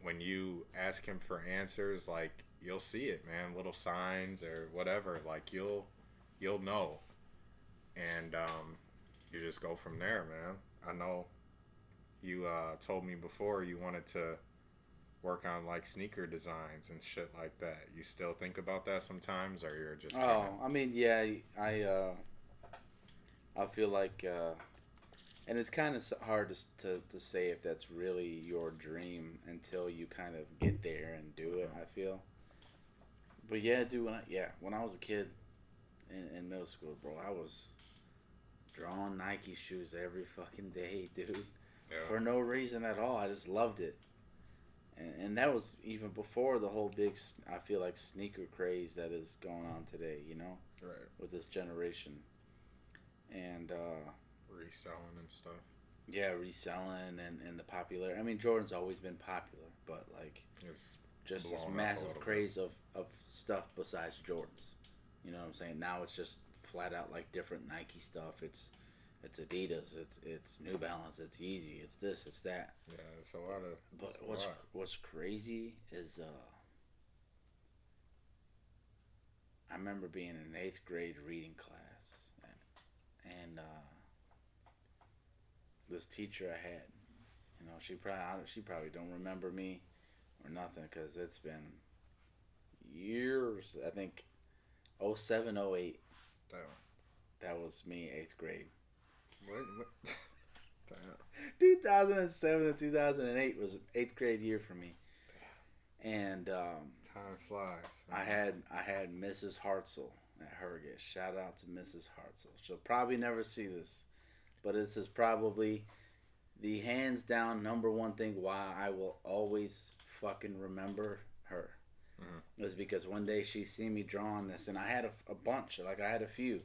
when you ask him for answers, like you'll see it, man. Little signs or whatever, like you'll know. And you just go from there, man. I know you told me before you wanted to work on like sneaker designs and shit like that. You still think about that sometimes, or you're just kind Oh, of I mean, yeah, I feel like, and it's kind of hard to say if that's really your dream until you kind of get there and do it. I feel, but yeah, dude, when I was a kid in middle school, bro, I was drawing Nike shoes every fucking day, dude, yeah, for no reason at all. I just loved it. And that was even before the whole big, I feel like, sneaker craze that is going on today, right, with this generation. And, reselling and stuff. yeah, reselling and the popular. I mean, Jordan's always been popular, but, like, It's just this blown up a massive little craze of stuff besides Jordans. You know what I'm saying? Now it's just flat out, like, different Nike stuff. It's Adidas, it's New Balance, it's Yeezy, it's this, it's that. Yeah, it's a lot of. But A lot. what's crazy is I remember being in an 8th grade reading class, and this teacher I had, she probably don't remember me or nothing because it's been years. I think 07, 08. Damn. That was me, 8th grade. What? Damn. 2007 to 2008 was 8th grade year for me, and Time flies. I had Mrs. Hartzell at Herget. Shout out to Mrs. Hartzell. She'll probably never see this, but this is probably the hands down number one thing why I will always fucking remember her. Mm-hmm. Is because one day she seen me drawing this, and I had a bunch, like I had a few,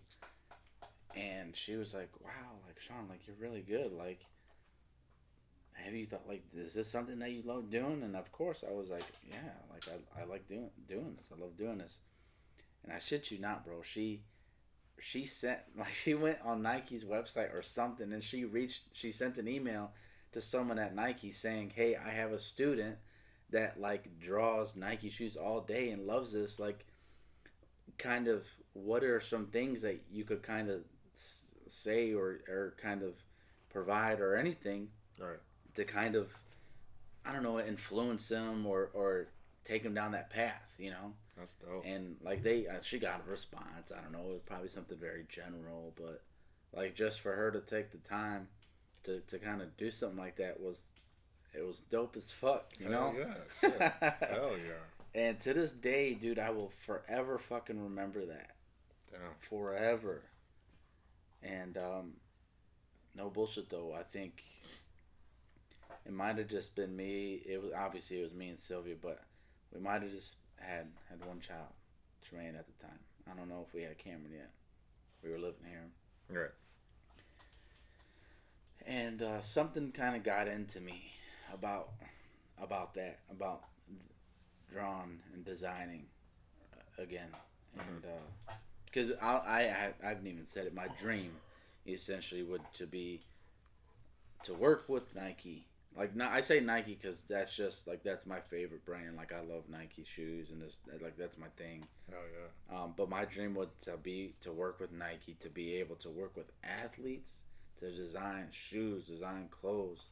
and she was like, "Wow, like Sean, like you're really good. Like, have you thought like is this something that you love doing?" And of course, I was like, "Yeah, like I like doing this. I love doing this." And I shit you not, bro. She sent like she went on Nike's website or something, and she sent an email to someone at Nike saying, "Hey, I have a student that like draws Nike shoes all day and loves this. Like, kind of what are some things that you could kind of say or kind of provide or anything Right. to kind of, I don't know, influence them or take them down that path, you know?" That's dope. And like she got a response. I don't know, it was probably something very general, but like just for her to take the time to kind of do something like that it was dope as fuck, you Hell know? yeah. Shit. Hell yeah. And to this day, dude, I will forever fucking remember that. Damn. Forever. And no bullshit though. I think it might have just been me. It was me and Sylvia, but we might have just had one child, Tremaine, at the time. I don't know if we had Cameron yet. We were living here. Right. And something kind of got into me about that, about drawing and designing again, and because I haven't even said it. My dream essentially would to work with Nike. Like, not, I say Nike because that's just like that's my favorite brand. Like, I love Nike shoes, and that's my thing. Hell yeah. But my dream would to work with Nike, to be able to work with athletes, to design shoes, design clothes.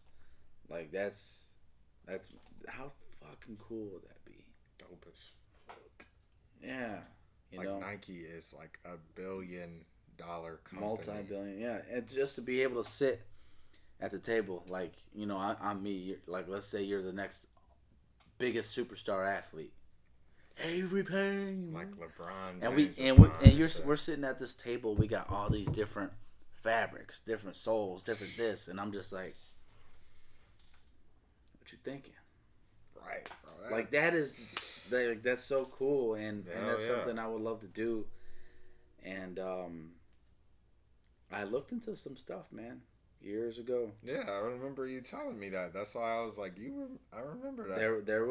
Like, that's how fucking cool would that be? Dope as fuck. Yeah, like Nike is like $1 billion company. Multi-billion. Yeah, and just to be able to sit at the table, like, I'm me. Like, let's say you're the next biggest superstar athlete. Avery Payne. Like LeBron. And we're sitting at this table. We got all these different fabrics, different soles, different this, and I'm just like, what you thinking? Right, bro. Like, that's so cool, and that's something I would love to do. And I looked into some stuff, man, years ago. Yeah, I remember you telling me that. That's why I was like, I remember that. There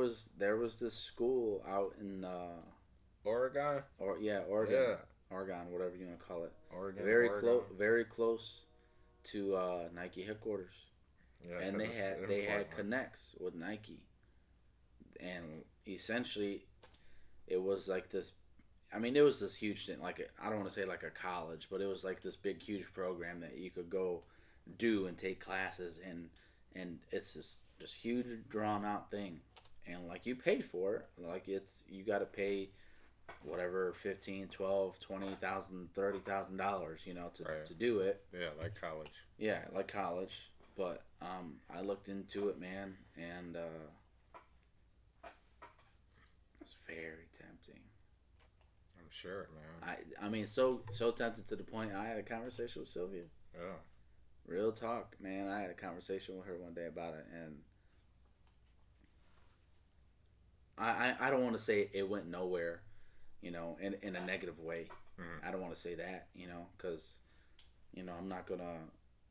was this school out in Oregon. Or yeah, Oregon, Yeah, Oregon, whatever you want to call it. Oregon, Very Oregon. close, very close to Nike headquarters, Yeah, and because it's they in had Portland. connects with Nike, and essentially it was like this. I mean, it was this huge thing. Like I don't want to say like a college, but it was like this big, huge program that you could go do and take classes, and it's this huge, drawn out thing, and like you pay for it. Like it's you got to pay whatever 15, 12, 20,000, $30,000, Right. to do it. Yeah, like college. Yeah, like college. But I looked into it, man, and it's very tempting. I'm sure, man. I mean, so tempted to the point I had a conversation with Sylvia. Yeah. Real talk, man. I had a conversation with her one day about it, and I don't want to say it went nowhere, in a negative way. Mm-hmm. I don't want to say that, because I'm not gonna.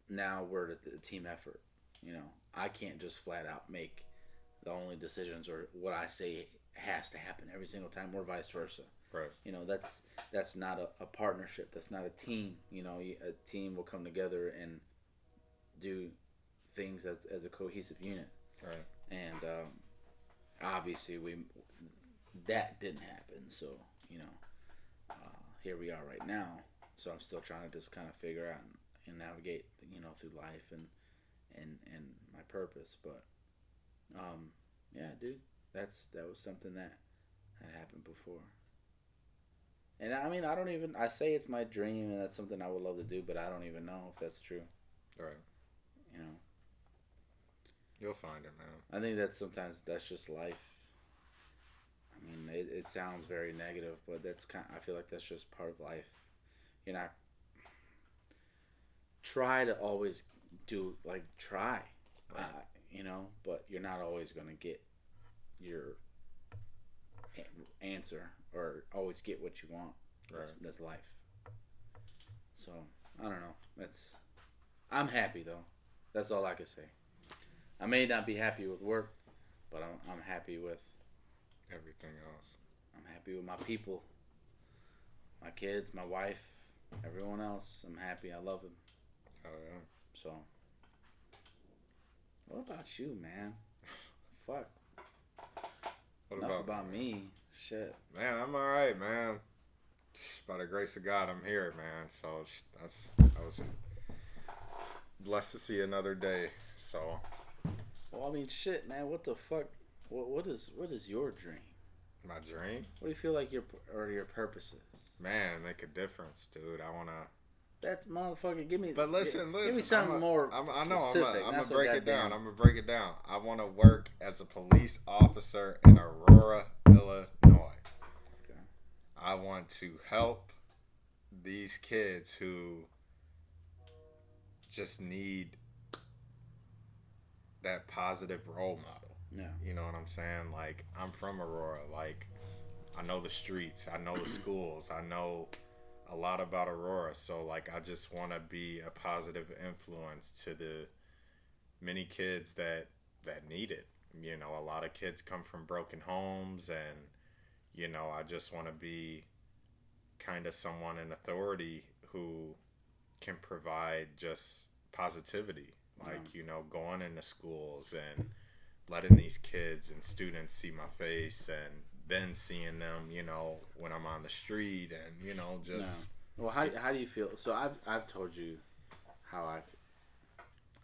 Now we're at the team effort. I can't just flat out make the only decisions or what I say has to happen every single time, or vice versa. Right. That's not a partnership. That's not a team. A team will come together and do things as a cohesive unit. Right. And obviously we that didn't happen. So here we are right now. So I'm still trying to just kind of figure out and navigate through life and my purpose. But yeah, dude, that was something that had happened before. And I mean, I say it's my dream and that's something I would love to do, but I don't even know if that's true. Right. You know, You'll find it, man. I think that sometimes that's just life. I mean, it sounds very negative, but I feel like that's just part of life. You're not try to always do like try, Right. but you're not always gonna get your answer or always get what you want. Right. That's life. So I don't know. I'm happy though. That's all I can say. I may not be happy with work, but I'm happy with Everything else. I'm happy with my people, my kids, my wife, everyone else. I'm happy. I love them. Oh yeah. So, what about you, man? Fuck. What Enough about man? me. Shit. Man, I'm all right, man. By the grace of God, I'm here, man. So I was blessed to see another day. So. Well, I mean, shit, man. What the fuck? What is your dream? My dream? What do you feel like your purpose is? Man, make a difference, dude. I wanna. That motherfucker, give me. But listen. Give me something more I know. specific. I'm gonna Not so break it down. goddamn- I'm gonna break it down. I want to work as a police officer in Aurora, Illinois. Okay. I want to help these kids who just need that positive role model. Yeah. You know what I'm saying? Like, I'm from Aurora. Like, I know the streets. I know the schools. I know a lot about Aurora. So, like, I just want to be a positive influence to the many kids that need it. A lot of kids come from broken homes, and, I just want to be kind of someone in authority who can provide just positivity. Like, going into schools and letting these kids and students see my face, and then seeing them, when I'm on the street, and just. No. Well, how do you feel? So I've told you how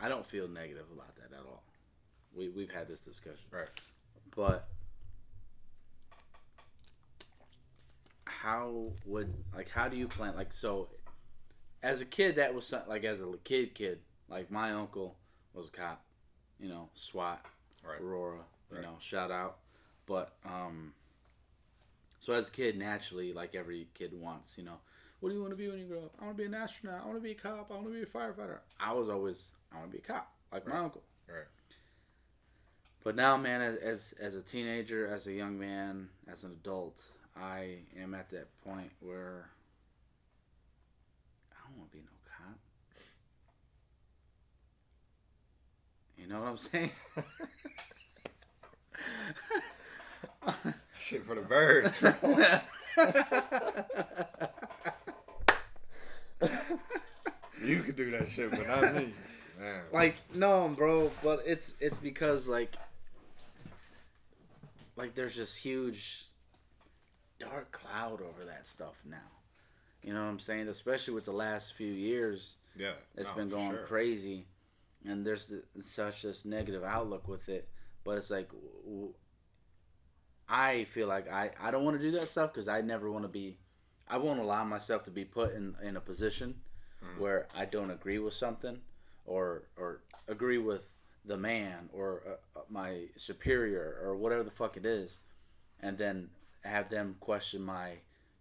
I don't feel negative about that at all. We've had this discussion, Right. but how do you plan? Like, so as a kid, that was like as a kid, like my uncle was a cop, SWAT. Right. Aurora, Right. Shout out. But so as a kid, naturally, like every kid wants, what do you want to be when you grow up? I want to be an astronaut. I want to be a cop. I want to be a firefighter. I want to be a cop, like my uncle. Right. But now, man, as a teenager, as a young man, as an adult, I am at that point where I don't want to be no cop. You know what I'm saying? Shit for the birds, bro. You could do that shit, but not me, man. Like, no, bro, but it's because like there's this huge dark cloud over that stuff now. You know what I'm saying? Especially with the last few years, Yeah, it's no, been for going sure. crazy, and there's such this negative outlook with it. But it's like I feel like I don't want to do that stuff because I never want to be. I won't allow myself to be put in a position Mm, where I don't agree with something, or agree with the man or my superior or whatever the fuck it is, and then have them question my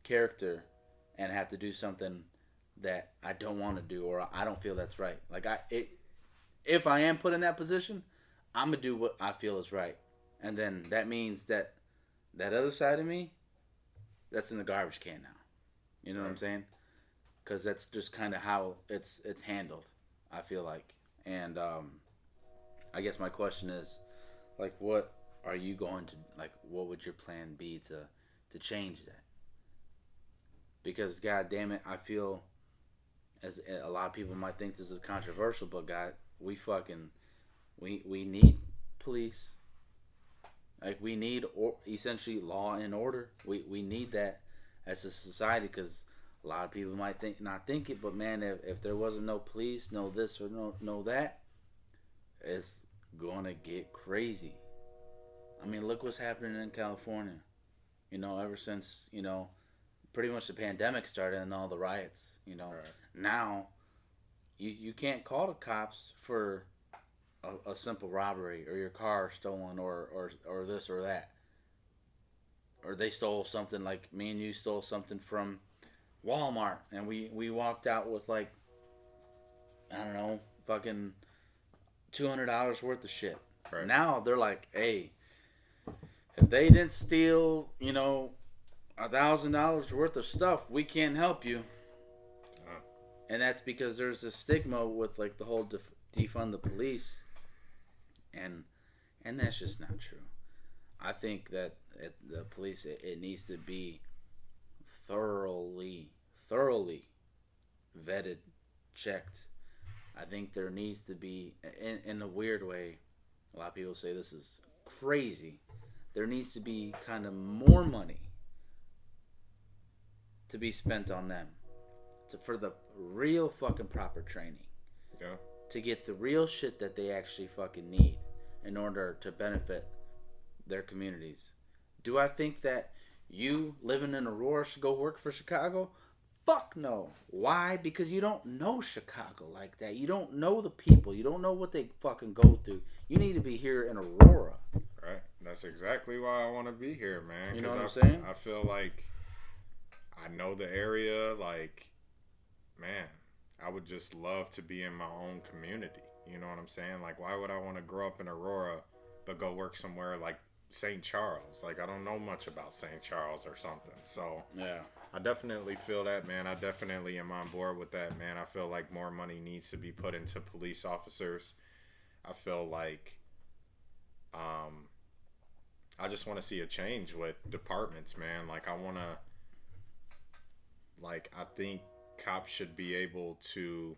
character and have to do something that I don't want to do or I don't feel that's right. Like if I am put in that position, I'm gonna do what I feel is right, and then that means that that other side of me, that's in the garbage can now. You know what I'm right. saying? Because that's just kind of how it's handled. I feel like, and I guess my question is, like, what are you going to like? What would your plan be to change that? Because God damn it, I feel as a lot of people might think this is controversial, but God, we fucking we need police. Like we need essentially law and order. We need that as a society because a lot of people might think not think it, but man, if there wasn't no police, no this or no that, it's gonna get crazy. I mean, look what's happening in California. You know, ever since pretty much the pandemic started and all the riots. Right. Now you can't call the cops for a simple robbery or your car stolen or this or that, or they stole something like me and you stole something from Walmart and we walked out with like I don't know fucking $200 worth of shit. Right. Now they're like, hey, if they didn't steal $1,000 worth of stuff, we can't help you. Uh, And that's because there's a stigma with like the whole defund the police, and that's just not true. I think that the police it needs to be thoroughly vetted, checked. I think there needs to be in a weird way. A lot of people say this is crazy. There needs to be kind of more money to be spent on them for the real fucking proper training yeah. to get the real shit that they actually fucking need in order to benefit their communities. Do I think that you living in Aurora should go work for Chicago? Fuck no. Why? Because you don't know Chicago like that. You don't know the people. You don't know what they fucking go through. You need to be here in Aurora. Right. That's exactly why I want to be here, man. You know Because what I'm saying? I feel like I know the area. Like, man, I would just love to be in my own community. You know what I'm saying? Like, why would I want to grow up in Aurora but go work somewhere like St. Charles? Like, I don't know much about St. Charles or something. So, Yeah. I definitely feel that, man. I definitely am on board with that, man. I feel like more money needs to be put into police officers. I feel like um, I just want to see a change with departments, man. Like, I want to, like, I think cops should be able to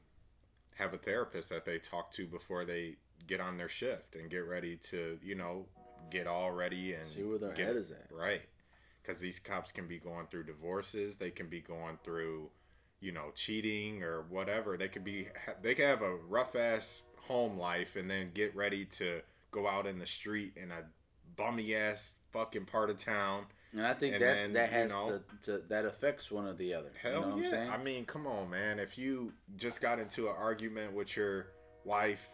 have a therapist that they talk to before they get on their shift and get ready to, get all ready and See where their get head is at. right. Because these cops can be going through divorces, they can be going through, cheating or whatever. They could have a rough ass home life and then get ready to go out in the street in a bummy ass fucking part of town. And I think And then, that has that affects one or the other. hell You know what I'm yeah. saying? I mean, come on, man. If you just got into an argument with your wife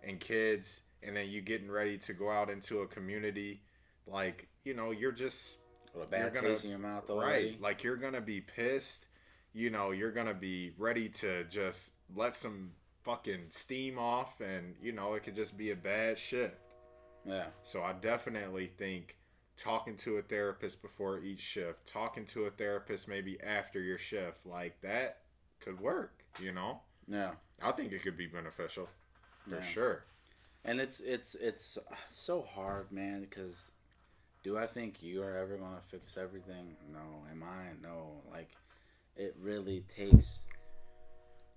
and kids and then you getting ready to go out into a community, like, you're just With a you're bad gonna taste in your mouth already. right, like you're gonna be pissed. You're gonna be ready to just let some fucking steam off, and it could just be a bad shift. Yeah. So I definitely think talking to a therapist before each shift, talking to a therapist maybe after your shift, like that could work. Yeah. I think it could be beneficial for Yeah. sure. And it's so hard, man, because Do I think you are ever gonna fix everything? No. Am I? No. Like, it really takes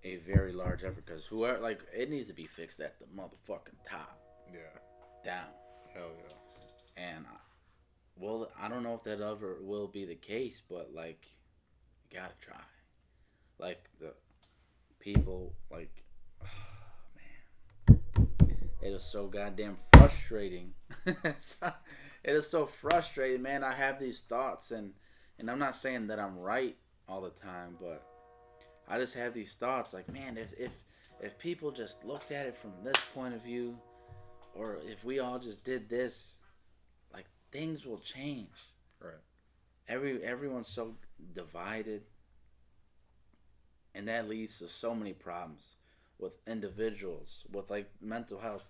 a very large effort because whoever, like, it needs to be fixed at the motherfucking top, Yeah. down. Hell yeah. And well, I don't know if that ever will be the case, but like, you gotta try. Like the people, like, it is so goddamn frustrating. It is so frustrating, man. I have these thoughts, and I'm not saying that I'm right all the time, but I just have these thoughts, like, man, if people just looked at it from this point of view, or if we all just did this, like, things will change. Right. Everyone's so divided, and that leads to so many problems with individuals, with like mental health.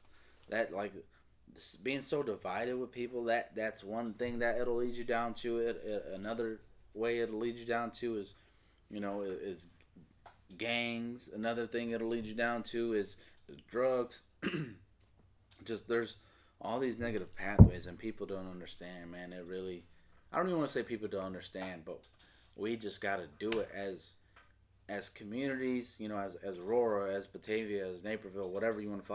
That, like, being so divided with people, that's one thing that it'll lead you down to. Another way it'll lead you down to is, is gangs. Another thing it'll lead you down to is drugs. Just, there's all these negative pathways, and people don't understand, man. It really, I don't even want to say people don't understand, but we just got to do it as communities, as Aurora, as Batavia, as Naperville, whatever you want to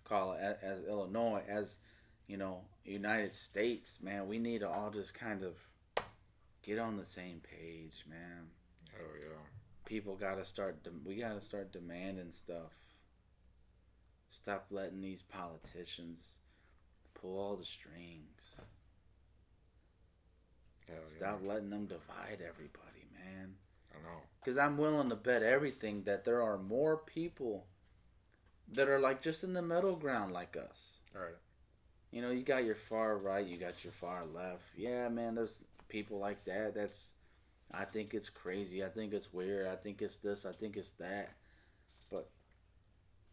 call it, as Illinois, as, United States, man. We need to all just kind of get on the same page, man. Hell yeah. People we gotta start demanding stuff. Stop letting these politicians pull all the strings. Hell Stop yeah. letting them divide everybody, man. I know. Because I'm willing to bet everything that there are more people that are like just in the middle ground like us. All right. You got your far right, you got your far left. Yeah, man, there's people like that. I think it's crazy. I think it's weird. I think it's this. I think it's that. But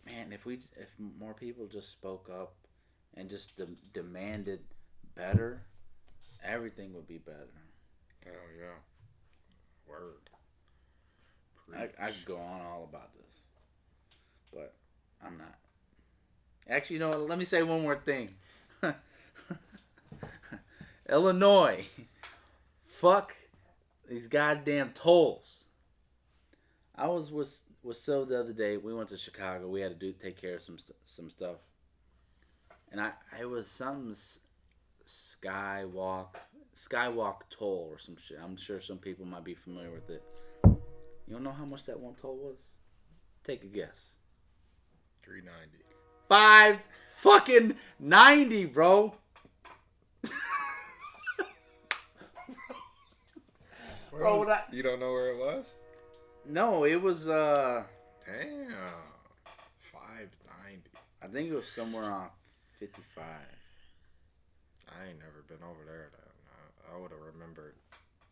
man, if more people just spoke up and just demanded better, everything would be better. Hell yeah. Word. I could go on all about this, but I'm not. Actually, let me say one more thing. Illinois, fuck these goddamn tolls. I was with Sil the other day. We went to Chicago. We had to take care of some stuff, and it was some skywalk toll or some shit. I'm sure some people might be familiar with it. You don't know how much that one toll was? Take a guess. $3.90. $5.90, bro. Bro, you don't know where it was? No, it was Damn. $5.90. I think it was somewhere on 55. I ain't never been over there then. I would have remembered.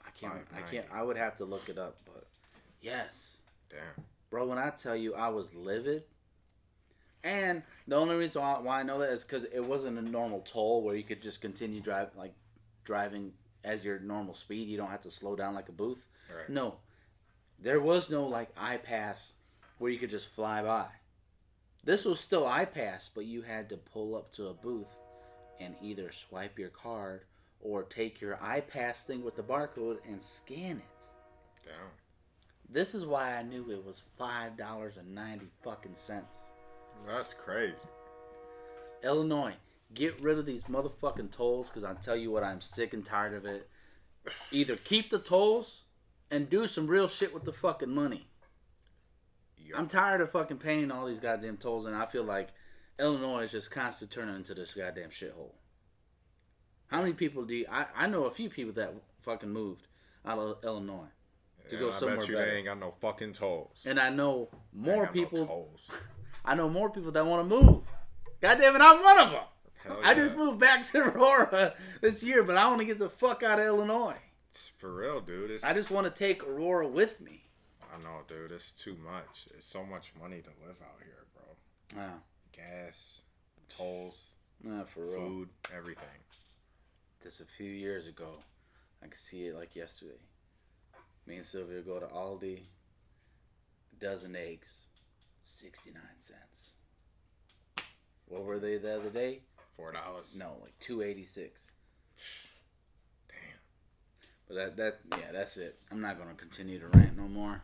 I can't. I would have to look it up, but yes. Damn. Bro, when I tell you I was livid, and the only reason why I know that is because it wasn't a normal toll where you could just continue driving as your normal speed. You don't have to slow down like a booth. Right. No, there was no like iPass where you could just fly by. This was still iPass, but you had to pull up to a booth and either swipe your card or take your iPass thing with the barcode and scan it. Damn. This is why I knew it was $5.90 fucking cents. That's crazy. Illinois, get rid of these motherfucking tolls, because I tell you what, I'm sick and tired of it. Either keep the tolls and do some real shit with the fucking money. Yep. I'm tired of fucking paying all these goddamn tolls, and I feel like Illinois is just constantly turning into this goddamn shithole. How many people do you... I know a few people that fucking moved out of Illinois to go somewhere better. I bet you they ain't got no fucking tolls. And I know more people... No tolls. I know more people that want to move. God damn it, I'm one of them. Hell I yeah. just moved back to Aurora this year, but I want to get the fuck out of Illinois. It's for real, dude. I just want to take Aurora with me. I know, dude. It's too much. It's so much money to live out here, bro. Wow. Gas, tolls, for real. Food, everything. Just a few years ago, I could see it like yesterday. Me and Sylvia go to Aldi, a dozen eggs, 69 cents. What were they the other day? $4. No, like $2.86. But that's it. I'm not gonna continue to rant no more.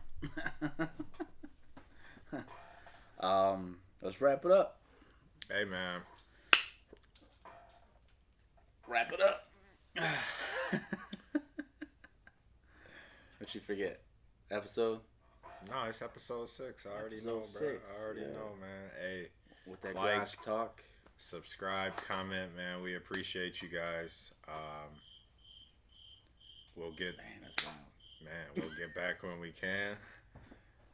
Let's wrap it up. Hey, man. Wrap it up. What you forget? Episode? No, it's episode 6. I already know, bro. 6, I already know, man. Hey, with that like, garage talk. subscribe, comment, man. We appreciate you guys. We'll get that's loud. Man, we'll get back when we can.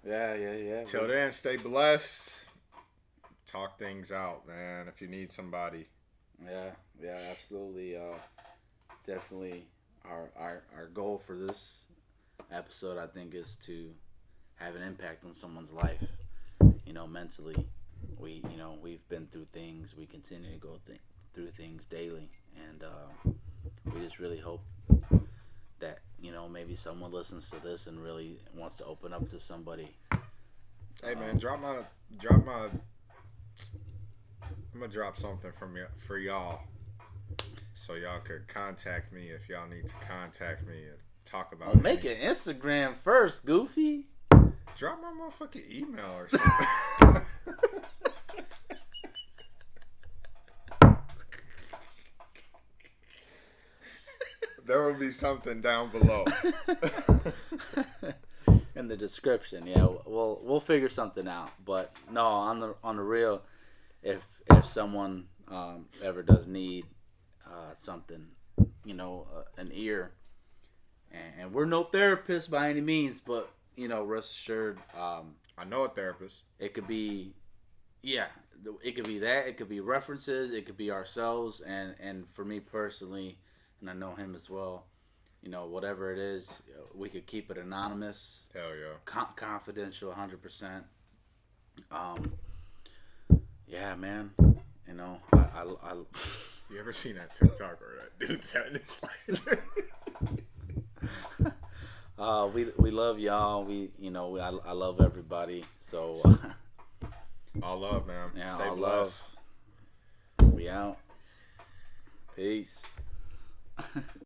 Yeah. Till then, stay blessed. Talk things out, man. If you need somebody. Yeah, absolutely. Definitely our goal for this episode, I think, is to have an impact on someone's life. Mentally. We've been through things. We continue to go through things daily, and we just really hope that maybe someone listens to this and really wants to open up to somebody. Hey, man, I'm gonna drop something for y'all, so y'all could contact me if y'all need to contact me and talk about. Oh, make an Instagram first, Goofy. Drop my motherfucking email or something. There will be something down below. In the description, yeah, we'll figure something out. But no, on the real, if someone ever does need something, an ear, and we're no therapists by any means, but rest assured, I know a therapist. it could be, it could be that, it could be references, it could be ourselves, and for me personally, and I know him as well. Whatever it is, we could keep it anonymous. Hell yeah. Confidential, 100%. Yeah, man. I You ever seen that TikTok or that dude chatting? It's like... we love y'all. I love everybody. So all love, man. yeah, Stay all blessed. love. We out. Peace.